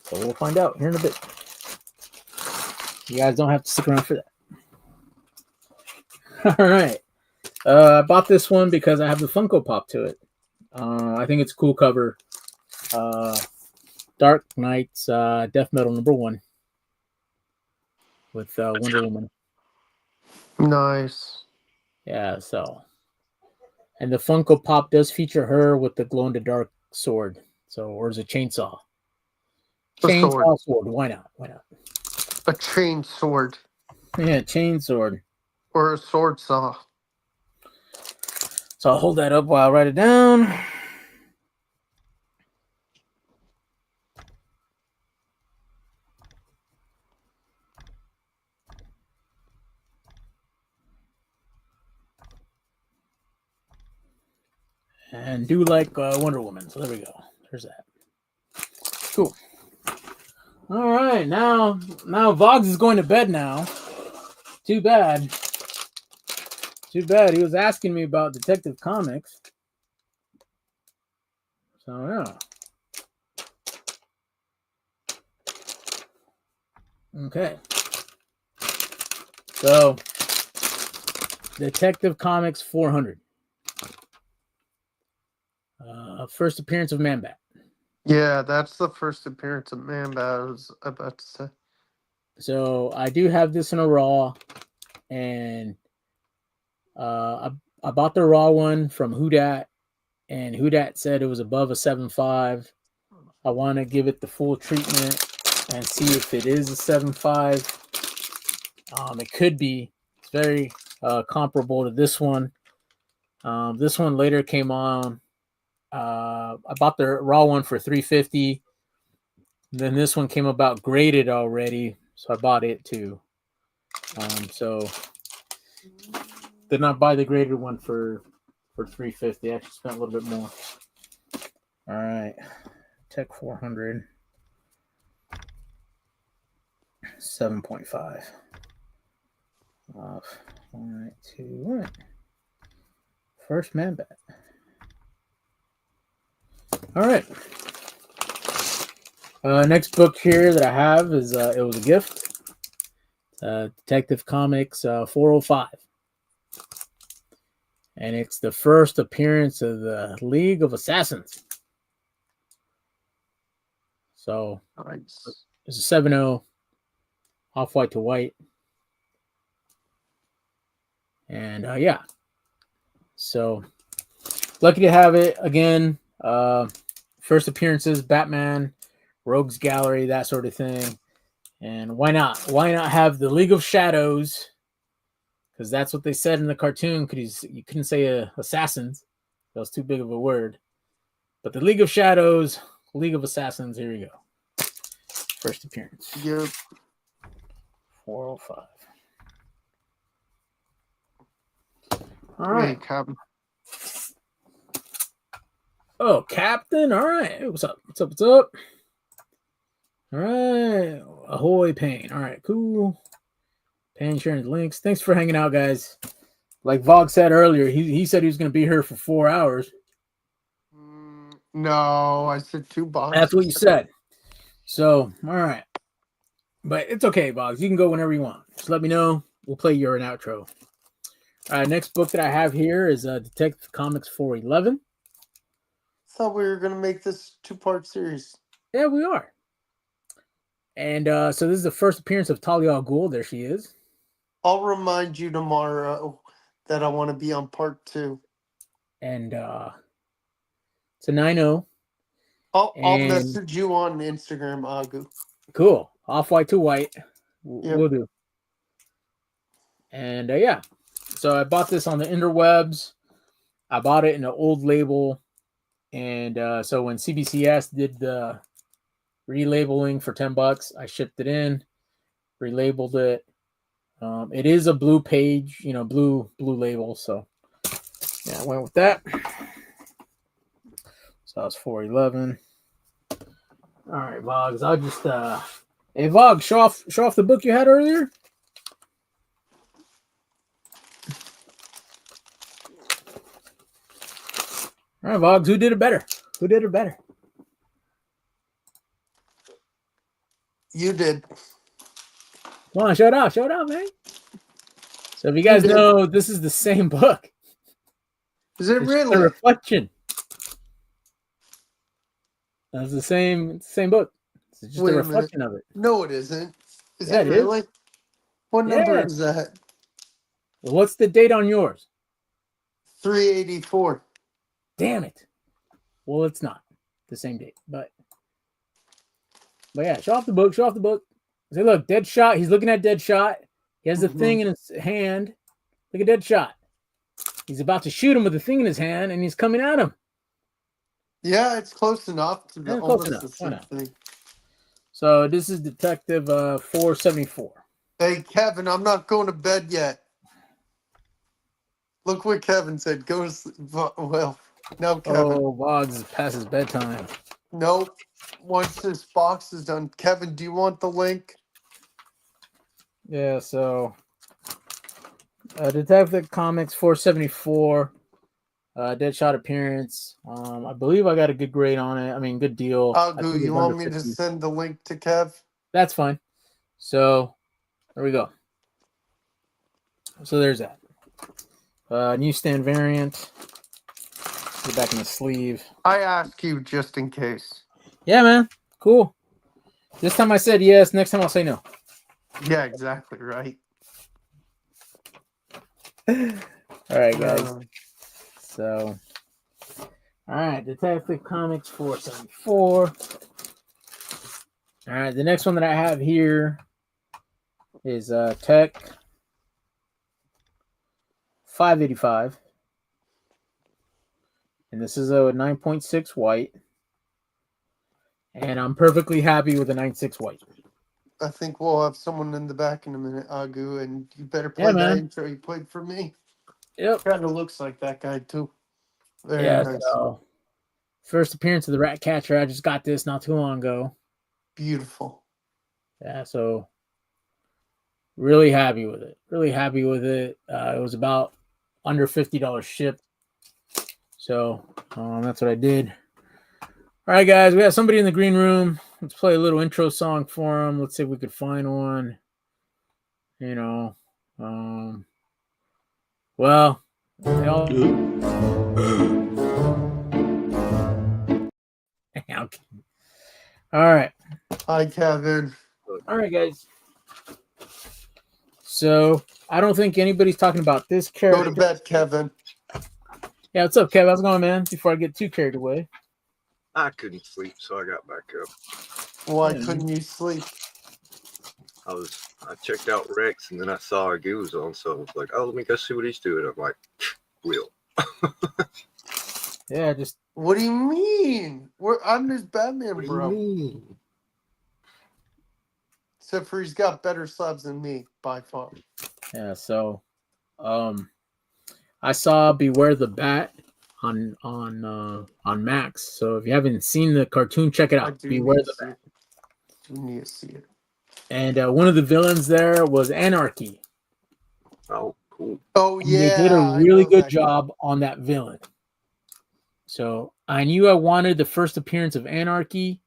So we'll find out here in a bit. You guys don't have to stick around for that. All right. I bought this one because I have the Funko Pop to it. I think it's a cool cover. Dark Knight's Death Metal #1 with Wonder Woman. Nice. Yeah, so. And the Funko Pop does feature her with the glow-in-the-dark sword. So, or is it chainsaw? Chainsaw sword. Why not? Why not? A chain sword. Yeah, chain sword. Or a sword saw. So I'll hold that up while I write it down. And do like Wonder Woman. So there we go. There's that. Cool. All right, now Vogs is going to bed now. Too bad. Too bad. He was asking me about Detective Comics. So yeah. Okay. So Detective Comics 400. First appearance of Man-Bat. Yeah, that's the first appearance of Man-Bat, I was about to say. So I do have this in a raw, and I bought the raw one from Whodat, and Whodat said it was above a 7.5. I want to give it the full treatment and see if it is a 7.5. It could be. It's very comparable to this one. This one later came on. I bought the raw one for $350. Then this one came about graded already, so I bought it too. So did not buy the graded one for $350. I actually spent a little bit more. All right, Tech 400, 7.5. Off 1, 2, 1. First Man-Bat. All right. Next book here that I have is it was a gift. Detective Comics 405. And it's the first appearance of the League of Assassins. So nice. It's a 7.0, off-white to white. And yeah. So lucky to have it again. First appearances, Batman, Rogues Gallery, that sort of thing. And why not? Why not have the League of Shadows? Because that's what they said in the cartoon. Because you couldn't say assassins. That was too big of a word. But the League of Shadows, League of Assassins. Here you go. First appearance. Yep. 405. All right. Hey, Captain. Oh, Captain. All right. Hey, what's up? What's up? What's up? All right. Ahoy, Pain. All right. Cool. Pain sharing the links. Thanks for hanging out, guys. Like Vog said earlier, he said he was going to be here for 4 hours. No, I said 2 boxes. That's what you said. So, all right. But it's okay, Boggs. You can go whenever you want. Just let me know. We'll play your an outro. All right, next book that I have here is Detective Comics 411. Thought we were going to make this 2-part series. Yeah, we are. And so this is the first appearance of Talia al Ghul. There she is. I'll remind you tomorrow that I want to be on part 2. And it's a 9-0. I'll message you on Instagram, Agu. Cool. Off-white to white. Yep. We'll do. And yeah. So I bought this on the interwebs. I bought it in an old label. And so when CBCS did the relabeling for $10, I shipped it in, relabeled it. It is a blue page, blue label. So yeah, I went with that. So that's 411. All right, Voggs. I'll just hey Vog, show off the book you had earlier. All right, Voggs, who did it better? You did. Come on, show it off, man. So if you guys know, this is the same book. Is it it's really? A reflection. That's the same book. It's just a reflection of it. No, it isn't. Is it really? What number is that? Well, what's the date on yours? 384. Damn it. Well, it's not the same date, but yeah, show off the book. Say, look, Deadshot. He's looking at Deadshot. He has the thing in his hand. Look at Deadshot. He's about to shoot him with the thing in his hand, and he's coming at him. Yeah, it's close enough to the almost the same thing. So this is Detective 474. Hey, Kevin, I'm not going to bed yet. Look what Kevin said. Go to sleep. Well, no, Kevin. Oh, Boggs is past his bedtime. Nope. Once this box is done. Kevin, do you want the link? Yeah, so Detective Comics 474. Deadshot appearance. I believe I got a good grade on it. I mean, good deal. Agu, you want me to send the link to Kev? That's fine. So, there we go. So, there's that. Newsstand variant. Get back in the sleeve. I asked you just in case. Yeah, man. Cool. This time I said yes. Next time I'll say no. Yeah, exactly right. All right, guys. So, all right, Detective Comics 474. All right, the next one that I have here is Tech 585. And this is a 9.6 white. And I'm perfectly happy with a 9.6 white. I think we'll have someone in the back in a minute, Agu, and you better play that intro you played for me. Yep. Kind of looks like that guy, too. Very nice. So first appearance of the Rat Catcher. I just got this not too long ago. Beautiful. Yeah, so really happy with it. It was about under $50 shipped. So that's what I did. All right, guys, we have somebody in the green room. Let's play a little intro song for them. Let's see if we could find one. Well, they all... All right. Hi, Kevin. All right, guys. So I don't think anybody's talking about this character. Go to bed, Kevin. Yeah, what's up, Kev? How's it going, man? Before I get too carried away. I couldn't sleep, so I got back up. Why couldn't you sleep? I checked out Rex, and then I saw a goose on, so I was like, "Oh, let me go see what he's doing." I'm like, "Will." Yeah, just. What do you mean? I'm his Batman, What do bro. you mean? Except for he's got better slabs than me by far. Yeah, so I saw Beware the Bat on Max. So if you haven't seen the cartoon, check it I out. do Beware need to the see Bat. it. You need to see it. And one of the villains there was Anarchy. Oh, cool. Oh, And they did a yeah. really good job on that villain. So I knew I wanted the first appearance of Anarchy.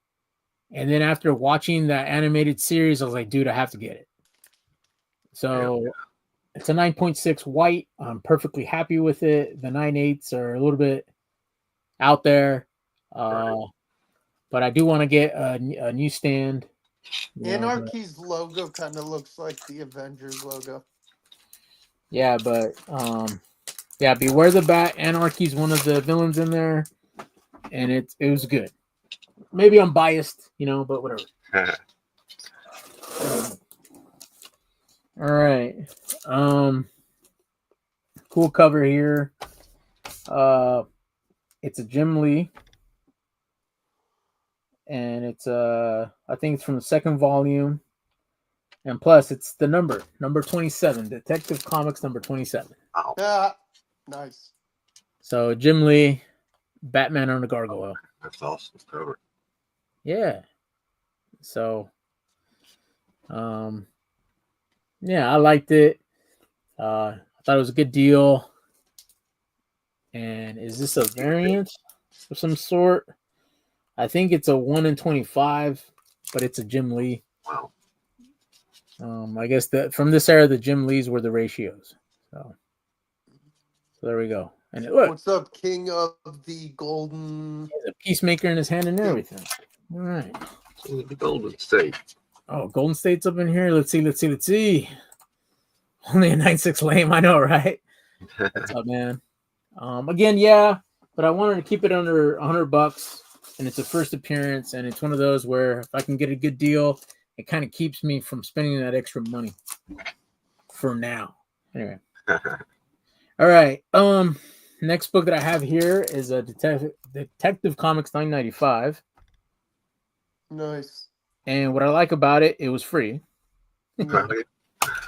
And then after watching that animated series, I was like, dude, I have to get it. So it's a 9.6 white. I'm perfectly happy with it. The 9.8s are a little bit out there. But I do want to get a new stand. Anarchy's logo kind of looks like the Avengers logo. Yeah, but yeah, Beware the Bat. Anarchy's one of the villains in there, and it was good. Maybe I'm biased, but whatever. All right. Cool cover here. It's a Jim Lee. And it's I think it's from the second volume. And plus it's the number 27, Detective Comics number 27. Wow. Yeah. Nice. So Jim Lee, Batman on the Gargoyle. That's awesome cover. Yeah. So yeah, I liked it. I thought it was a good deal. And is this a variant of some sort? I think it's a 1 in 25, but it's a Jim Lee. Wow. I guess that from this era, the Jim Lees were the ratios. So there we go. And look, what's up, King of the Golden? The Peacemaker in his hand and everything. All right. The Golden State. Oh, Golden State's up in here. Let's see. Only a 9.6 lame, I know, right? What's up, man? Again, yeah, but I wanted to keep it under $100, and it's a first appearance, and it's one of those where if I can get a good deal, it kind of keeps me from spending that extra money for now. Anyway. All right. Next book that I have here is a Detective Comics 9.95. Nice. And what I like about it, it was free. Yeah.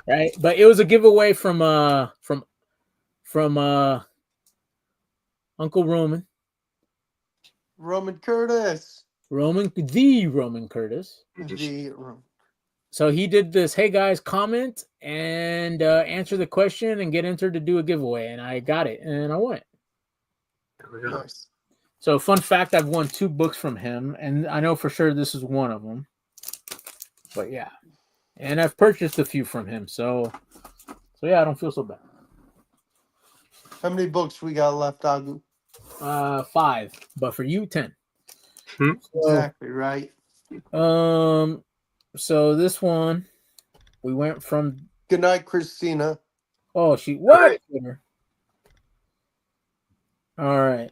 Right? But it was a giveaway from Uncle Roman. Roman Curtis. The Roman Curtis. So he did this, hey guys, comment and answer the question and get entered to do a giveaway. And I got it and I won it. Nice. So fun fact, I've won 2 books from him, and I know for sure this is one of them. But yeah. And I've purchased a few from him. So yeah, I don't feel so bad. How many books we got left, Agu? 5, but for you, 10. Exactly right. So this one, we went from. Good night, Christina. Oh, what? All right.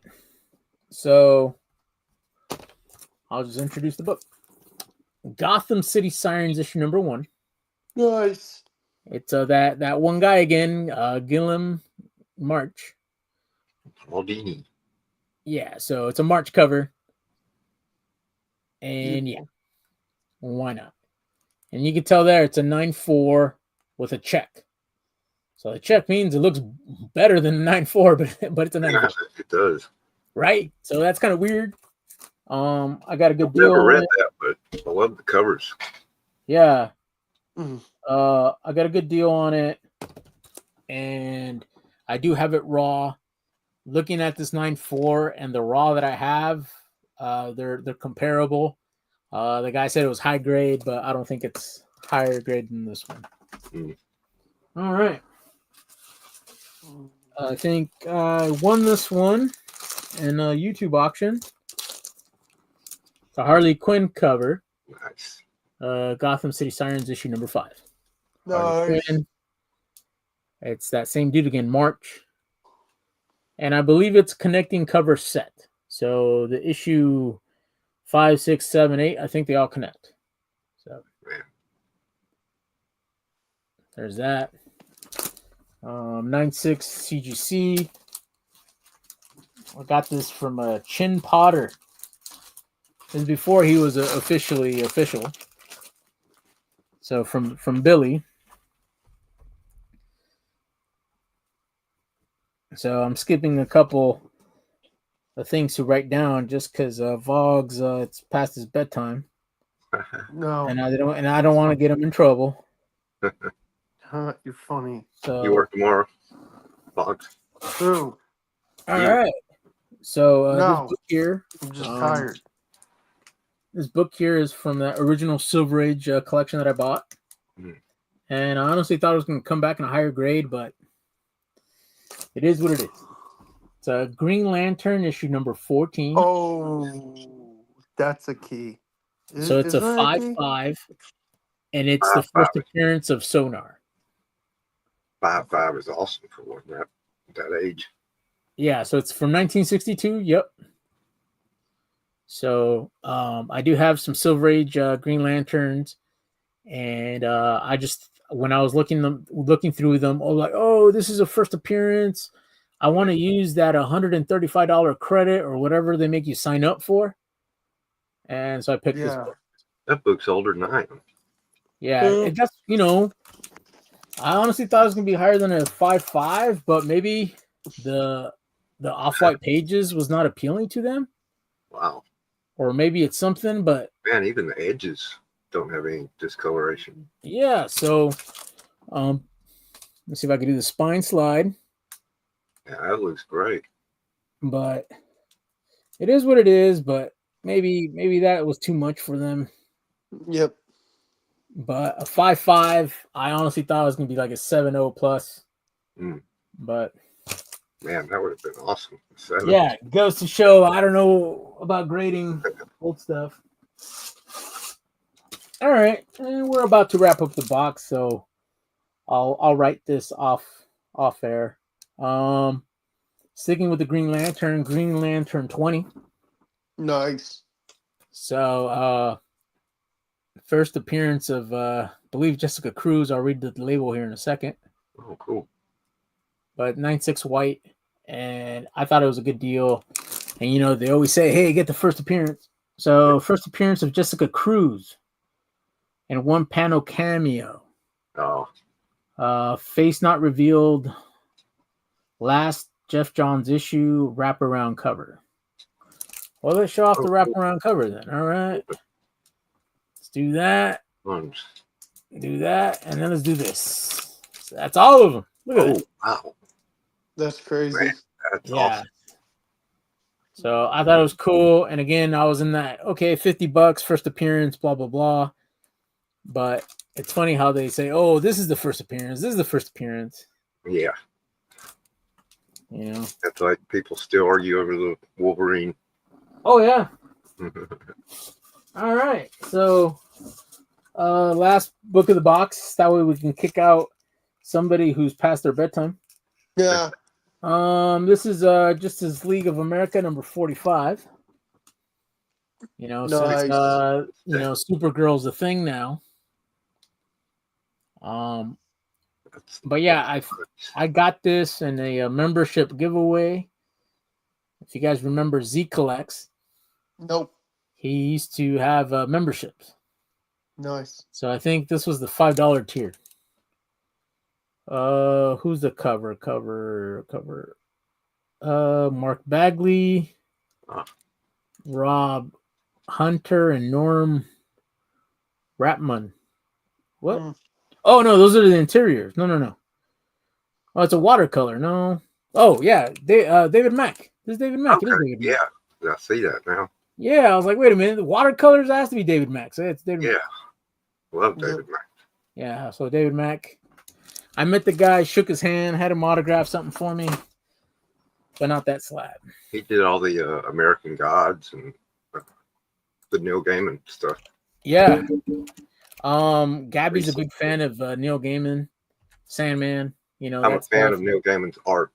So I'll just introduce the book. Gotham City Sirens, issue number 1. Nice. It's that one guy again, Gilliam March. Maldini. Yeah, so it's a March cover. And yeah, why not? And you can tell there it's a 9.4 with a check. So the check means it looks better than a 9.4, but it's a 9.4. It does. Right? So that's kind of weird. I got a good deal. Never read that, but I love the covers. Yeah. I got a good deal on it. And I do have it raw. Looking at this 9.4 and the raw that I have, they're comparable. The guy said it was high grade, but I don't think it's higher grade than this one. All right. I think I won this one in a YouTube auction. The Harley Quinn cover. Nice. Gotham City Sirens issue number 5. Nice. It's that same dude again, March. And I believe it's connecting cover set. So the issue 5, 6, 7, 8. I think they all connect. So Man. there's that. 9.6 CGC. I got this from Chin Potter. This is before he was officially official. So from Billy. So I'm skipping a couple of things to write down just because Vogs it's past his bedtime, No, and I don't want to get him in trouble. you're funny. So You work tomorrow, Fox? Who? all You. right. So this No, book here, I'm just tired. this book here is from that original Silver Age collection that I bought, and I honestly thought it was going to come back in a higher grade, but it is what it is. It's a Green Lantern issue number 14. Oh, that's a key. So it's a Isn't that key? 5.5, and it's the first appearance of Sonar. 5.5 is awesome for one that age. Yeah, so it's from 1962. Yep. So I do have some Silver Age Green Lanterns, and I just when I was looking through them, this is a first appearance. I want to use that $135 credit or whatever they make you sign up for, and so I picked this book. That book's older than I am. Yeah, that's I honestly thought it was gonna be higher than a 5.5, but maybe the off-white pages was not appealing to them. Wow. Or maybe it's something, but man, even the edges don't have any discoloration. Yeah, so let's see if I can do the spine slide. Yeah, that looks great. But it is what it is, but maybe that was too much for them. Yep. But a 5.5, I honestly thought it was gonna be like a 7.0 plus. But man, that would have been awesome. 7. Yeah, goes to show I don't know about grading old stuff. All right, and we're about to wrap up the box, so I'll write this off air. Sticking with the Green Lantern 20. Nice. So first appearance of I believe Jessica Cruz. I'll read the label here in a second. Oh, cool. But 9.6 white, and I thought it was a good deal. And they always say, hey, get the first appearance. So first appearance of Jessica Cruz and one panel cameo. Face not revealed. Last Jeff Johns issue wraparound cover. Well, let's show off the wraparound cover then. All right. Let's do that. Do that. And then let's do this. So that's all of them. Look at that. Wow. That's crazy. Man, that's awesome. So I thought it was cool. And again, I was in that, okay, $50, first appearance, blah, blah, blah. But it's funny how they say, oh, this is the first appearance. This is the first appearance. Yeah. That's like people still argue over the Wolverine. Oh, yeah. All right. So last book of the box. That way we can kick out somebody who's past their bedtime. Yeah. This is Justice League of America number 45. Nice. So Supergirl's a thing now. But yeah, I got this in a membership giveaway. If you guys remember Z Collects. Nope. He used to have memberships. Nice. So I think this was the $5 tier. Who's the cover? Mark Bagley, Rob Hunter, and Norm Rapman. What? Oh no, those are the interiors. No. Oh, it's a watercolor. No. Oh yeah, David Mack. This is David Mack. Okay. It is David Mack. Yeah, I see that now. Yeah, I was like, wait a minute, the watercolors has to be David Mack. So it's David. Yeah, Mack. love David Mack. Yeah, so David Mack. I met the guy, shook his hand, had him autograph something for me, but not that slab. He did all the American Gods and the Neil Gaiman stuff. Yeah. Gabby's a big fan of Neil Gaiman, Sandman. I'm a fan of Neil Gaiman's art.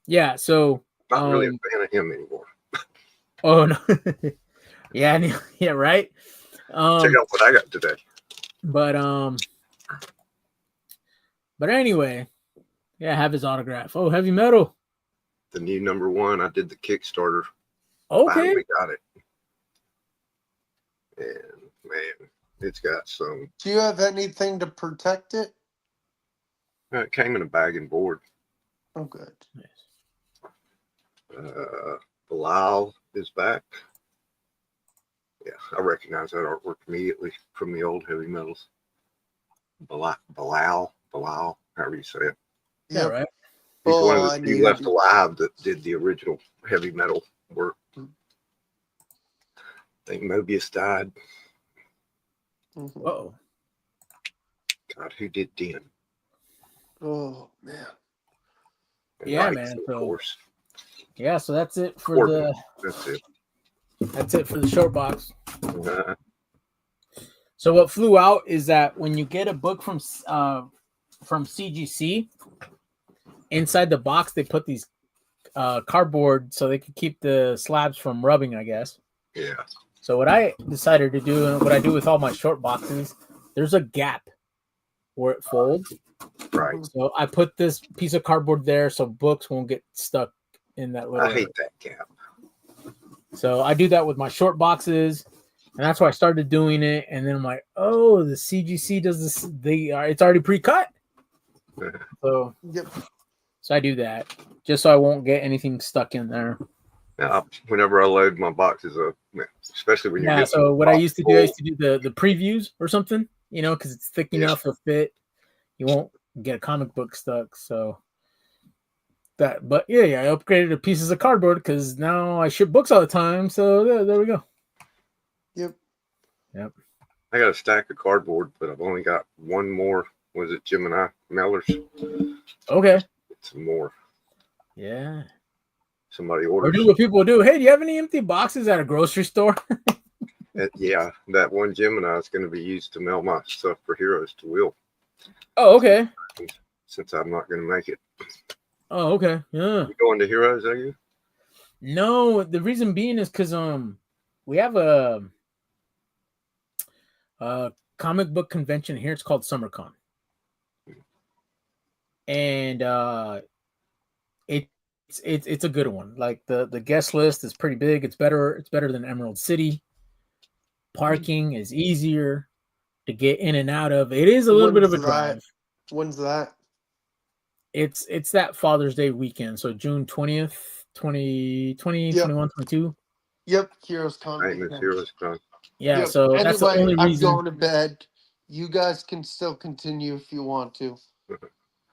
Yeah, so not really a fan of him anymore. Oh no. Yeah, yeah, right. Check out what I got today. But anyway, yeah, I have his autograph. Oh, heavy metal. The new #1. I did the Kickstarter. Okay. Finally got it. And man, it's got some. Do you have anything to protect it? It came in a bag and board. Oh, good. Nice. Bilal is back. Yeah, I recognize that artwork immediately from the old heavy metals. Bilal, however you say it. Yeah, Yep. right. He's one of Oh, the I few knew left it. alive that did the original heavy metal work. I think Mobius died. Mhm. Whoa. God, who did Den? Oh, man. And Yeah, Rice, man. of So course. yeah, so that's it for Corbin. That's it. the short box. Uh, So what flew out is that when you get a book from CGC, inside the box they put these cardboard so they could keep the slabs from rubbing, I guess. yeah. So what I decided to do, and what I do with all my short boxes, there's a gap where it folds. Right. So I put this piece of cardboard there so books won't get stuck in that little I hate area. that gap. So I do that with my short boxes, and that's why I started doing it. And then I'm like, oh, the CGC does this. It's already pre-cut. So Yep. I do that just so I won't get anything stuck in there. Now, whenever I load my boxes up, especially when you Yeah. get So what I used to do, the previews or something, because it's thick enough to fit. You won't get a comic book stuck. So that, but yeah, I upgraded to pieces of cardboard because now I ship books all the time. So there we go. Yep. I got a stack of cardboard, but I've only got one more. Was it Gemini mailers? Okay. Some more. Yeah. Somebody Or orders. do what people do. Hey, do you have any empty boxes at a grocery store? Yeah, that one Gemini is going to be used to mail my stuff for Heroes to Will. Oh, okay. Since I'm not going to make it. Oh, okay. Yeah. You going to Heroes, are you? No, the reason being is because we have a comic book convention here. It's called SummerCon, and it's a good one. Like the guest list is pretty big. It's better than Emerald City. Parking is easier to get in and out of. It is a little bit of a drive. When's that? It's that Father's Day weekend, so June 20th, 2020, Yep. 21, 22. Yep, Heroes Con. Heroes Con. Yeah, Yep. so that's the only reason. I'm going to bed. You guys can still continue if you want to.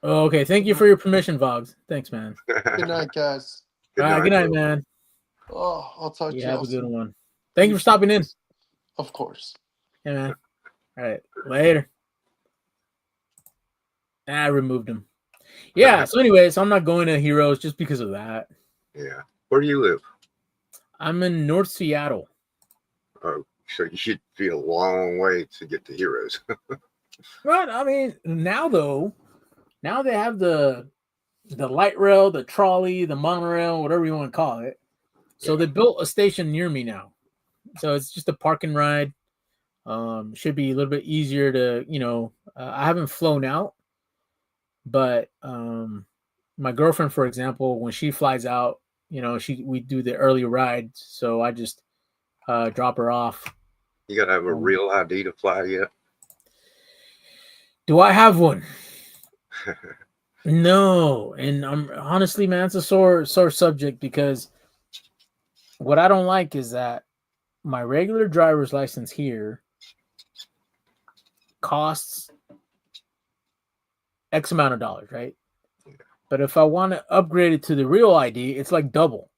Oh, okay, thank you for your permission, Vogs. Thanks, man. Good night, guys. Good night, man. Oh, I'll talk to you. Have a good one. Thank you for stopping in. Of course. Yeah, man. All right, later. I removed him. Yeah, so anyways, I'm not going to Heroes just because of that. Yeah. Where do you live? I'm in North Seattle. Oh, so you should be a long way to get to Heroes. Right. I mean, now they have the light rail, the trolley, the monorail, whatever you want to call it. So they built a station near me now. So it's just a park and ride. Should be a little bit easier to, I haven't flown out, but my girlfriend, for example, when she flies out, we do the early ride. So I just drop her off. You got to have a real ID to fly yet? Do I have one? No. And I'm honestly, man, it's a sore subject because what I don't like is that my regular driver's license here costs X amount of dollars, right? Yeah. But if I want to upgrade it to the real ID, it's like double.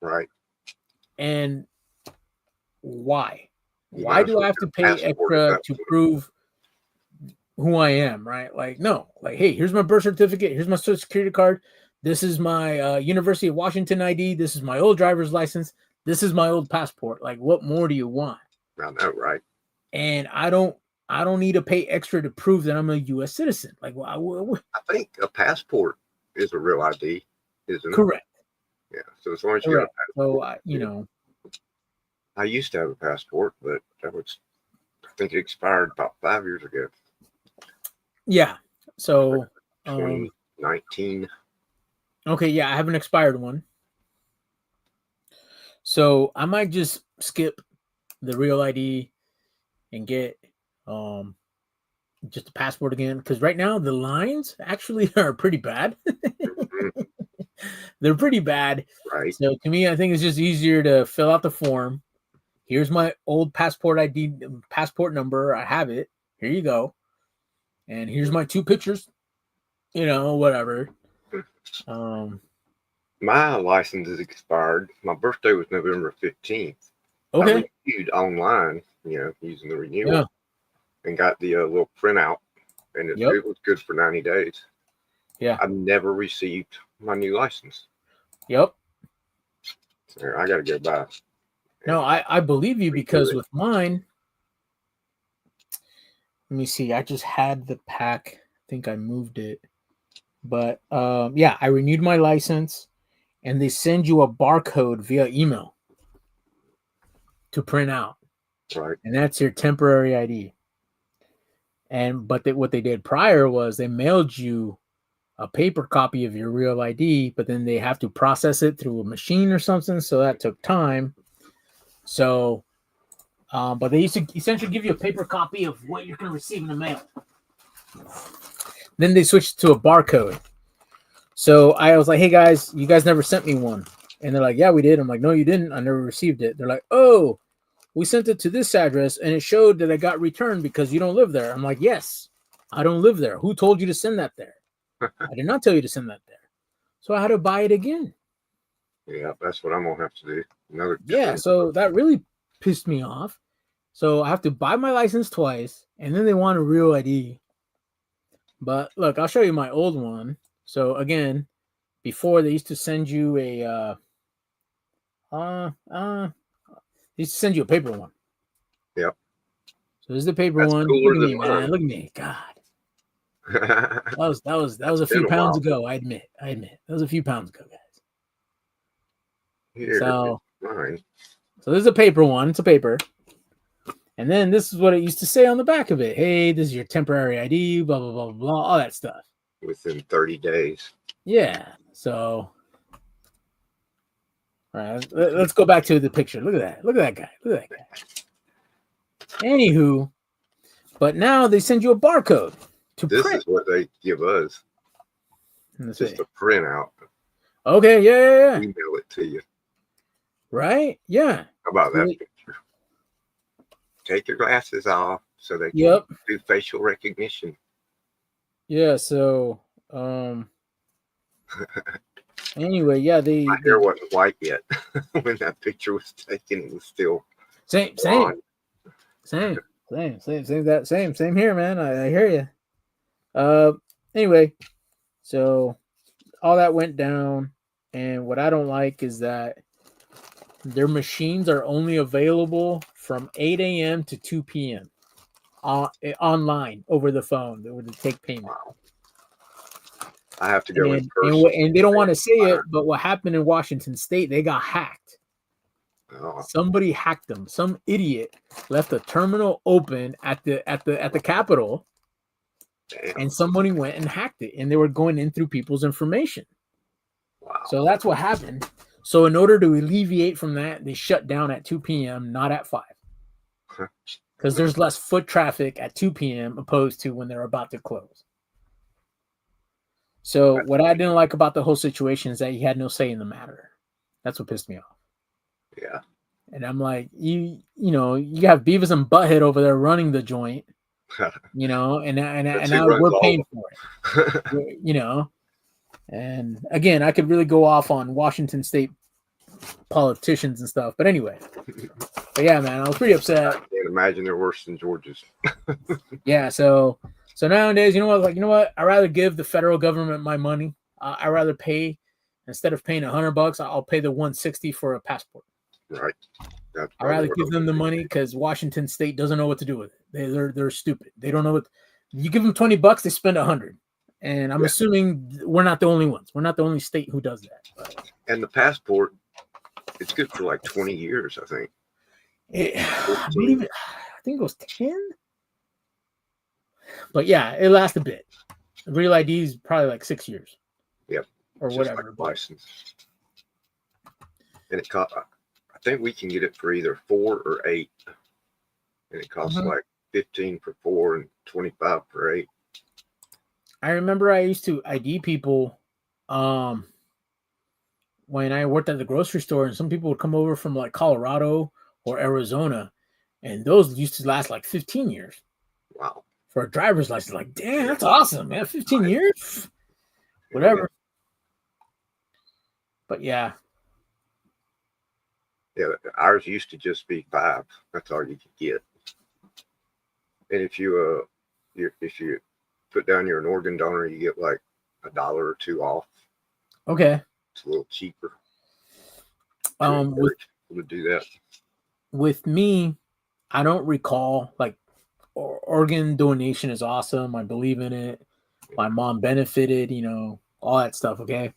Right. And why? Why do I have to pay extra to prove who I am, right? Like, no. Like, hey, here's my birth certificate. Here's my social security card. This is my University of Washington ID. This is my old driver's license. This is my old passport. Like, what more do you want? I know, right? And I don't need to pay extra to prove that I'm a U.S. citizen. Like, I think a passport is a real ID, isn't it? Correct. Yeah. So as long as you got a passport. So, I used to have a passport, but I think it expired about 5 years ago. Yeah. So, 2019. Okay, yeah, I have an expired one. So I might just skip the real ID and get just a passport again, because right now the lines actually are pretty bad. They're pretty bad. Right. So to me, I think it's just easier to fill out the form. Here's my old passport ID, passport number. I have it. Here you go. And here's my 2 pictures. Whatever. My license is expired. My birthday was November 15th. Okay. I renewed online, using the renewal, and got the little printout, and it was good for 90 days. Yeah. I've never received my new license. Yep. So I got to go buy. No, I believe you, because with mine, let me see. I just had the pack. I think I moved it. But yeah, I renewed my license, and they send you a barcode via email to print out. Right. And that's your temporary ID. But what they did prior was they mailed you a paper copy of your real ID, but then they have to process it through a machine or something. So that took time. So, but they used to essentially give you a paper copy of what you're going to receive in the mail. Then they switched to a barcode. So I was like, hey guys, you guys never sent me one. And they're like, yeah, we did. I'm like, no, you didn't. I never received it. They're like, oh, we sent it to this address and it showed that it got returned because you don't live there. I'm like, yes, I don't live there. Who told you to send that there? I did not tell you to send that there. So I had to buy it again. Yeah, that's what I'm going to have to do. Yeah, so that really pissed me off. So I have to buy my license twice, and then they want a real ID. But look, I'll show you my old one. So again, before they used to send you a they used to send you a paper one. Yep. So this is the paper one. Look at me, man. Look at me. God. that was a few pounds ago. I admit. That was a few pounds ago, guys. Here, so mine. So this is a paper one. It's a paper. And then this is what it used to say on the back of it. Hey, this is your temporary ID, blah, blah, blah, blah, all that stuff. Within 30 days. Yeah. So, all right, let's go back to the picture. Look at that. Look at that guy. Look at that guy. Anywho, but now they send you a barcode to this print. Is what they give us. Just a printout. Okay, yeah. Email it to you. Right? Yeah. How about that picture? Take your glasses off so they can do facial recognition. Yeah, so anyway, yeah, my hair wasn't white yet when that picture was taken. It was still same here, man. I hear you. Anyway, so all that went down, and what I don't like is that their machines are only available from 8 a.m. to 2 p.m. Online over the phone. They would take payment. Wow. I have to go in person. And they don't want to say it, but what happened in Washington State, they got hacked. Oh. Somebody hacked them. Some idiot left a terminal open at the Capitol. Damn. And somebody went and hacked it, and they were going in through people's information. Wow. So that's what happened. So in order to alleviate from that, they shut down at 2 p.m., not at 5. Because there's less foot traffic at 2 p.m. opposed to when they're about to close. So what I didn't like about the whole situation is that he had no say in the matter. That's what pissed me off. Yeah. And I'm like, you have Beavis and Butthead over there running the joint, and now we're paying for it, And again, I could really go off on Washington State politicians and stuff, but anyway. But yeah, man, I was pretty upset. I can't imagine they're worse than Georgia's. Yeah, so nowadays, you know what? I'd rather give the federal government my money. I'd rather pay, instead of paying $100, I'll pay the $160 for a passport. Right. I'd rather give them the money because Washington State doesn't know what to do with it. They're stupid. They don't know what. You give them $20, they spend $100. And I'm assuming we're not the only ones. We're not the only state who does that. And the passport, it's good for like 20 years, I think. I 14. believe I think it was 10. But yeah, it lasts a bit. Real ID is probably like 6 years. Yep. Or Just whatever. like license. And it cost, I think we can get it for either 4 or 8. And it costs like 15 for 4 and 25 for 8. I remember I used to ID people when I worked at the grocery store, and some people would come over from like Colorado or Arizona, and those used to last like 15 years. Wow. For a driver's license. Like, damn, that's awesome, man. 15 years? Whatever. But yeah. Yeah, ours used to just be 5. That's all you could get. And if you put down you're an organ donor, you get like $1 or $2 off. Okay. It's a little cheaper. With to do that. With me, I don't recall, like, organ donation is awesome. I believe in it. My mom benefited, all that stuff. Okay.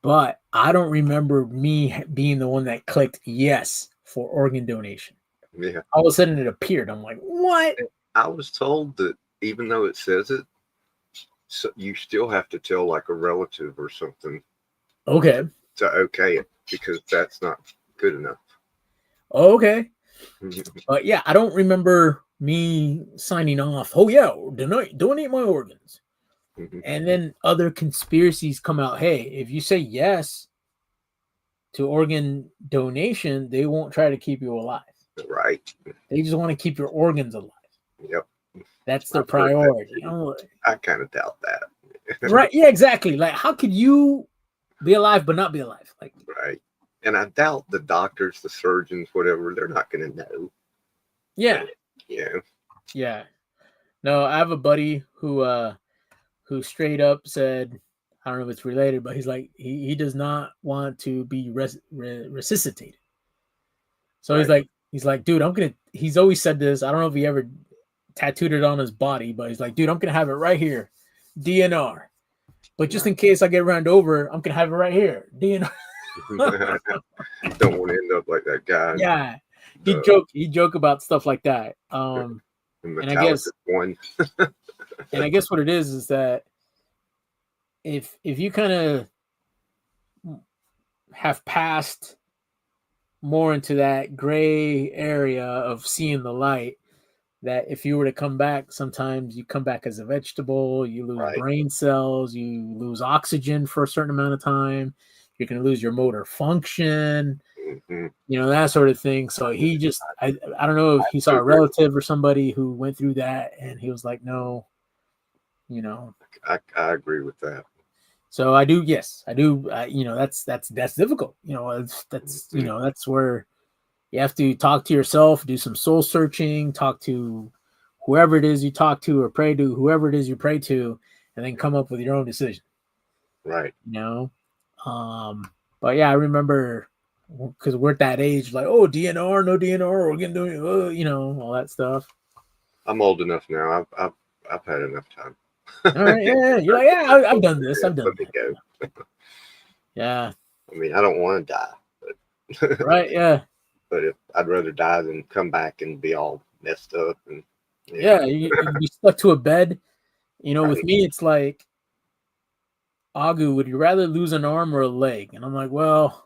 But I don't remember me being the one that clicked yes for organ donation. Yeah. All of a sudden it appeared. I'm like, what? I was told that even though it says it, so you still have to tell like a relative or something. Okay. To okay it, because that's not good enough. Okay. But yeah, I don't remember me signing off. Oh yeah, donate my organs. And then other conspiracies come out. Hey, if you say yes to organ donation, they won't try to keep you alive. Right. They just want to keep your organs alive. Yep. That's their priority. I kind of doubt that. Right. Yeah, exactly. Like, how could you be alive but not be alive? Like, right. And I doubt the doctors, the surgeons, whatever, they're not going to know. Yeah. Yeah. Yeah. No, I have a buddy who straight up said, I don't know if it's related, but he's like, he does not want to be resuscitated. So right. he's like, dude, he's always said this. I don't know if he ever tattooed it on his body, but he's like, dude, I'm going to have it right here. DNR. But just in case I get run over, I'm going to have it right here. DNR. Don't want to end up like that guy. Yeah. He'd joke about stuff like that. And I guess one. and I guess what it is that if you kind of have passed more into that gray area of seeing the light, that if you were to come back, sometimes you come back as a vegetable, you lose brain cells, you lose oxygen for a certain amount of time, you're going to lose your motor function, that sort of thing. So he just, I don't know if he saw a relative or somebody who went through that, and he was like, no, I agree with that. So I do. Yes, I do. That's difficult. That's where you have to talk to yourself, do some soul searching, talk to whoever it is you talk to, or pray to whoever it is you pray to, and then come up with your own decision. Right. But yeah, I remember because we're at that age, like, oh, DNR, no DNR, we're gonna do, all that stuff. I'm old enough now. I've had enough time. All right, yeah. You're like, yeah, I've done this. I've done that. Go. Yeah. I mean, I don't want to die, but right, yeah. But I'd rather die than come back and be all messed up. And you be stuck to a bed. With me, it's like, Agu, would you rather lose an arm or a leg? And I'm like, well,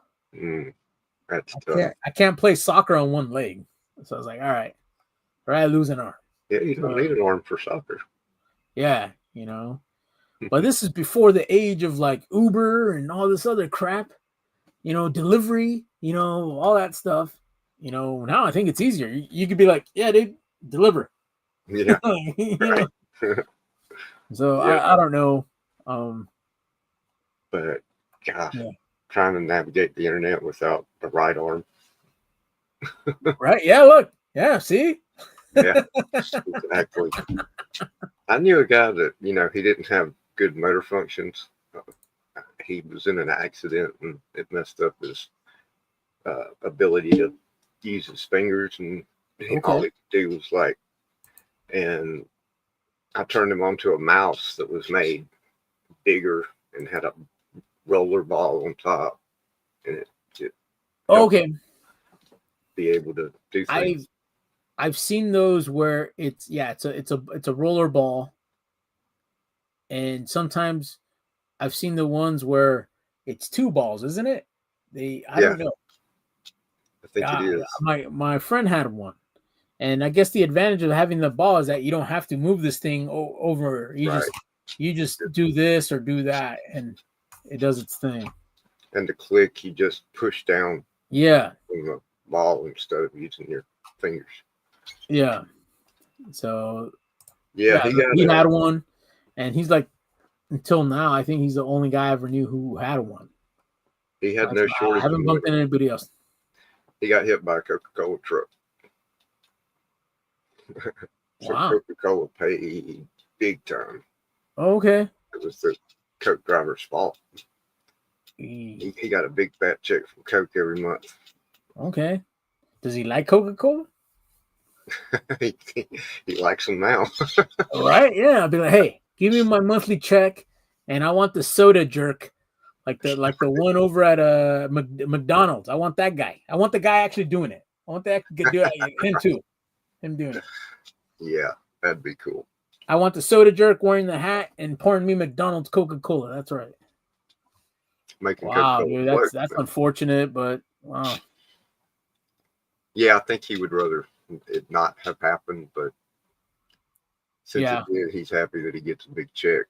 that's tough. I can't play soccer on one leg. So I was like, all right, I lose an arm. Yeah, you don't need an arm for soccer. Yeah, But this is before the age of like Uber and all this other crap, delivery, all that stuff. Now I think it's easier. You could be like, yeah, dude, deliver. Yeah. So yeah. I don't know. But gosh, trying to navigate the internet without the right arm. Right. Yeah. Look. Yeah. See? Yeah. Exactly. I knew a guy that, he didn't have good motor functions. He was in an accident and it messed up his ability to use his fingers, and all he could do was and I turned him onto a mouse that was made bigger and had a roller ball on top, and it okay. be able to do things. I've seen those where it's a roller ball, and sometimes I've seen the ones where it's two balls, isn't it? I don't know. I think it is. My friend had one, and I guess the advantage of having the ball is that you don't have to move this thing over. You just do this or do that, and it does its thing. And to click, you just push down. Yeah. On the ball instead of using your fingers. Yeah. So. Yeah, he had one, and he's like, until now, I think he's the only guy I ever knew who had one. He had no shortage. I haven't bumped into anybody else. He got hit by a Coca-Cola truck. So wow. Coca-Cola paid big time. Okay. It was the Coke driver's fault. He got a big fat check from Coke every month. Okay. Does he like Coca-Cola? he likes them now. Right? Yeah. I'll be like, hey, give me my monthly check, and I want the soda jerk, like the one over at McDonald's. I want that guy. I want the guy actually doing it. I want that him too. Him doing it. Yeah, that'd be cool. I want the soda jerk wearing the hat and pouring me McDonald's Coca-Cola. That's right. Making wow, dude, that's unfortunate, but wow. Yeah, I think he would rather it not have happened, but since it did, he's happy that he gets a big check.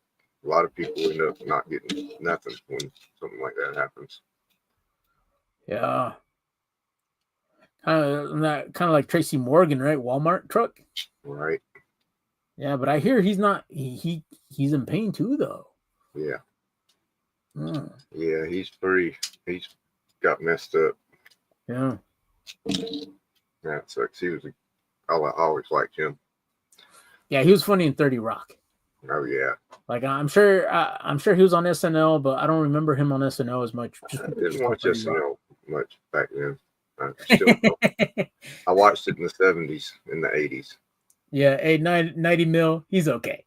A lot of people end up not getting nothing when something like that happens. Yeah. Kind of like Tracy Morgan, right? Walmart truck. Right. Yeah, but I hear he's not. He's in pain too, though. Yeah. Yeah, he's got messed up. Yeah. That sucks. I always liked him. Yeah, he was funny in 30 Rock. Oh yeah. Like I'm sure he was on SNL, but I don't remember him on SNL as much. I didn't watch SNL much back then. I watched it in the 70s, in the 80s. Yeah, 90 mil. He's okay.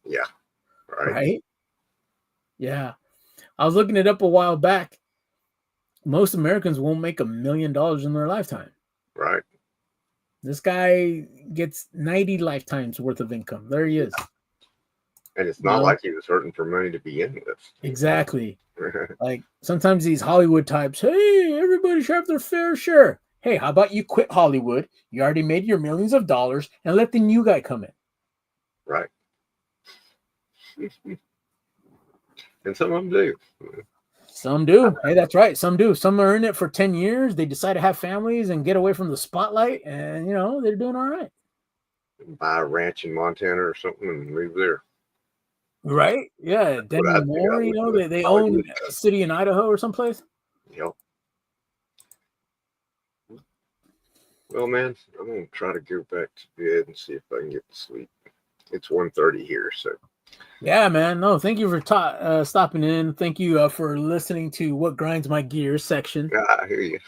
Yeah. Right. Yeah. I was looking it up a while back. Most Americans won't make $1 million in their lifetime. Right. This guy gets 90 lifetimes worth of income. There he is. And it's not like he was hurting for money to begin with. Exactly. Like sometimes these Hollywood types, hey, everybody should have their fair share. Hey, how about you quit Hollywood? You already made your millions of dollars and let the new guy come in. Right. And some of them do. Some do. Hey, that's right. Some do. Some are in it for 10 years. They decide to have families and get away from the spotlight, and they're doing all right. Buy a ranch in Montana or something and move there. Right? Yeah. Demi Moore, they own a city in Idaho or someplace. Yep. Well, man, I'm going to try to go back to bed and see if I can get to sleep. It's 1:30 here, so. Yeah, man. No, thank you for stopping in. Thank you for listening to What Grinds My Gears section. I hear you.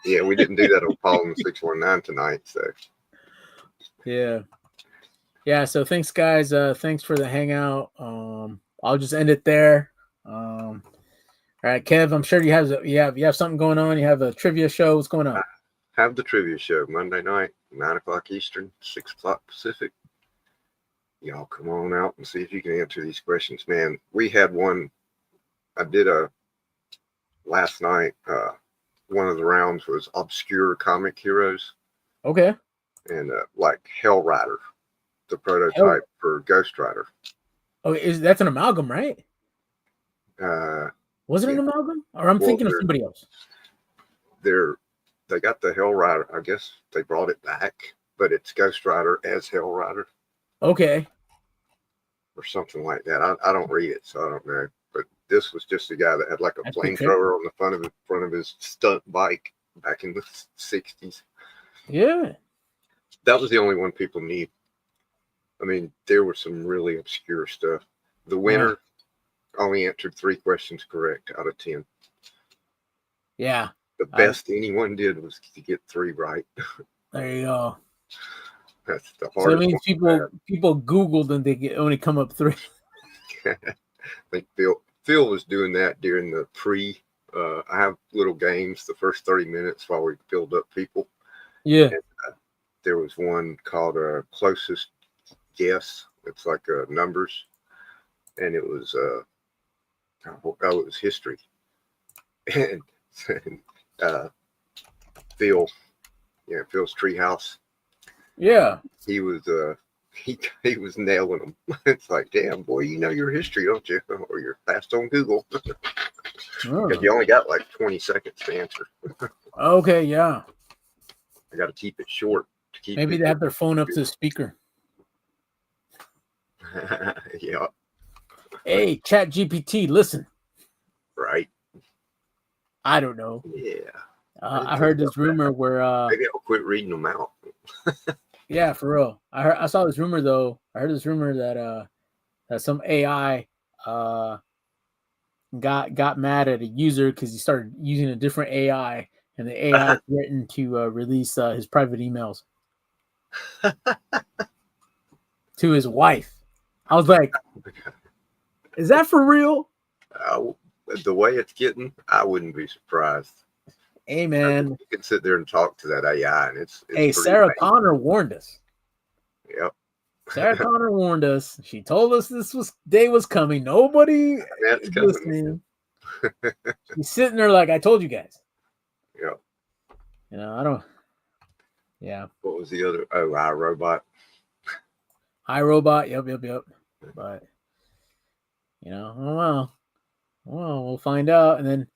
Yeah, we didn't do that on Paul and 619 tonight, so. Yeah. Yeah, so thanks, guys. Thanks for the hangout. I'll just end it there. All right, Kev, I'm sure you have something going on. You have a trivia show. What's going on? I have the trivia show Monday night, 9 o'clock Eastern, 6 o'clock Pacific. Y'all come on out and see if you can answer these questions, man. We had one. I did last night. One of the rounds was obscure comic heroes. Okay. And like Hell Rider, the prototype for Ghost Rider. Oh, that's an amalgam, right? Was it an amalgam? Or I'm thinking of somebody else. They got the Hell Rider. I guess they brought it back, but it's Ghost Rider as Hell Rider. Okay. Or something like that. I don't read it, so I don't know. But this was just a guy that had like a flamethrower on the front of his stunt bike back in the 60s. Yeah. That was the only one people need. I mean, there was some really obscure stuff. The winner only answered 3 questions correct out of 10. Yeah. The best anyone did was to get 3 right. There you go. That's the hardest. So that means people Googled and they only come up 3. I think Phil was doing that during the I have little games the first 30 minutes while we build up people. Yeah. And, there was one called Closest Guess. It's like numbers, and it was it was history. And Phil's treehouse. Yeah. He was he was nailing them. It's like, damn boy, you know your history, don't you? Or you're fast on Google. Because you only got like 20 seconds to answer. Okay, yeah. I got to keep it short. To keep Maybe they have their phone up to the speaker. Yeah. Hey, Chat GPT, listen. Right. I don't know. Yeah. I heard this rumor where maybe I'll quit reading them out. yeah, for real. I saw this rumor though. I heard this rumor that some AI got mad at a user because he started using a different AI, and the AI threatened to release his private emails to his wife. I was like, is that for real? The way it's getting, I wouldn't be surprised. Hey, man. You can sit there and talk to that AI, and it's hey, Sarah amazing. Connor warned us. Yep. Sarah Connor warned us. She told us this day was coming. Nobody is listening. She's sitting there like, I told you guys. Yep. You know, I don't. Yeah. What was the other? Oh, iRobot. iRobot. Yep. But, you know, well, we'll find out. And then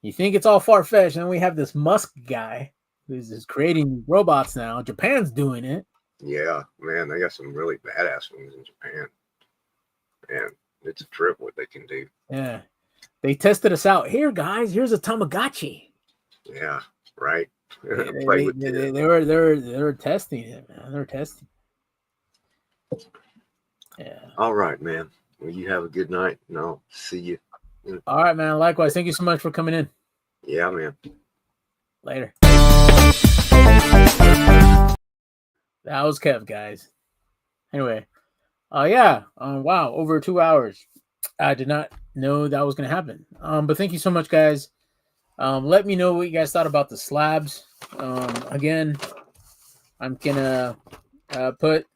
you think it's all far-fetched, and then we have this Musk guy who's creating robots now. Japan's doing it. Yeah, man, they got some really badass ones in Japan. Man, it's a trip what they can do. Yeah. They tested us out. Here, guys, here's a Tamagotchi. Yeah, right. They were testing it, man. They were testing. Yeah. All right, man. Well, you have a good night, and I'll see you. All right, man. Likewise. Thank you so much for coming in. Yeah, man. Later. That was Kev, guys. Anyway, yeah. Wow, over 2 hours. I did not know that was going to happen. But thank you so much, guys. Let me know what you guys thought about the slabs. Again, I'm gonna put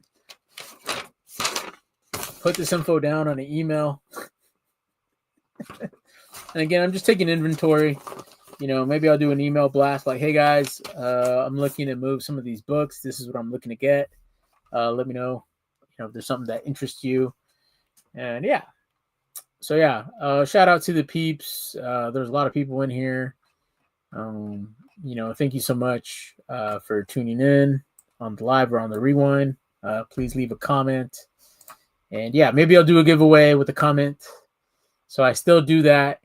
this info down on an email. And again, I'm just taking inventory. You know, maybe I'll do an email blast like, hey guys, I'm looking to move some of these books. This is what I'm looking to get. Let me know, if there's something that interests you. And yeah. So yeah, shout out to the peeps. There's a lot of people in here. Thank you so much for tuning in on the live or on the rewind. Please leave a comment. And yeah, maybe I'll do a giveaway with a comment. So I still do that.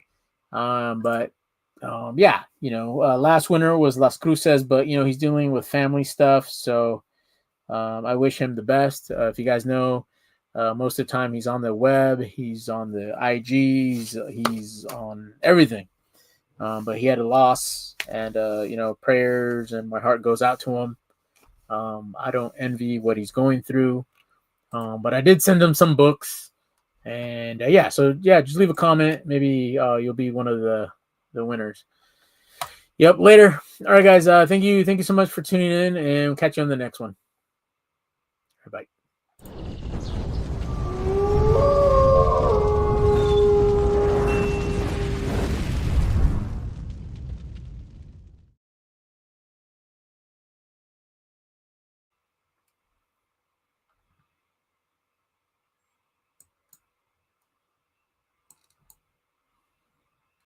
Last winner was Las Cruces, but he's dealing with family stuff. So I wish him the best. If you guys know, most of the time he's on the web, he's on the IGs, he's on everything. But he had a loss, and prayers and my heart goes out to him. I don't envy what he's going through. But I did send him some books, and just leave a comment. Maybe you'll be one of the winners. Yep, later. All right, guys. Thank you so much for tuning in, and we'll catch you on the next one. Bye.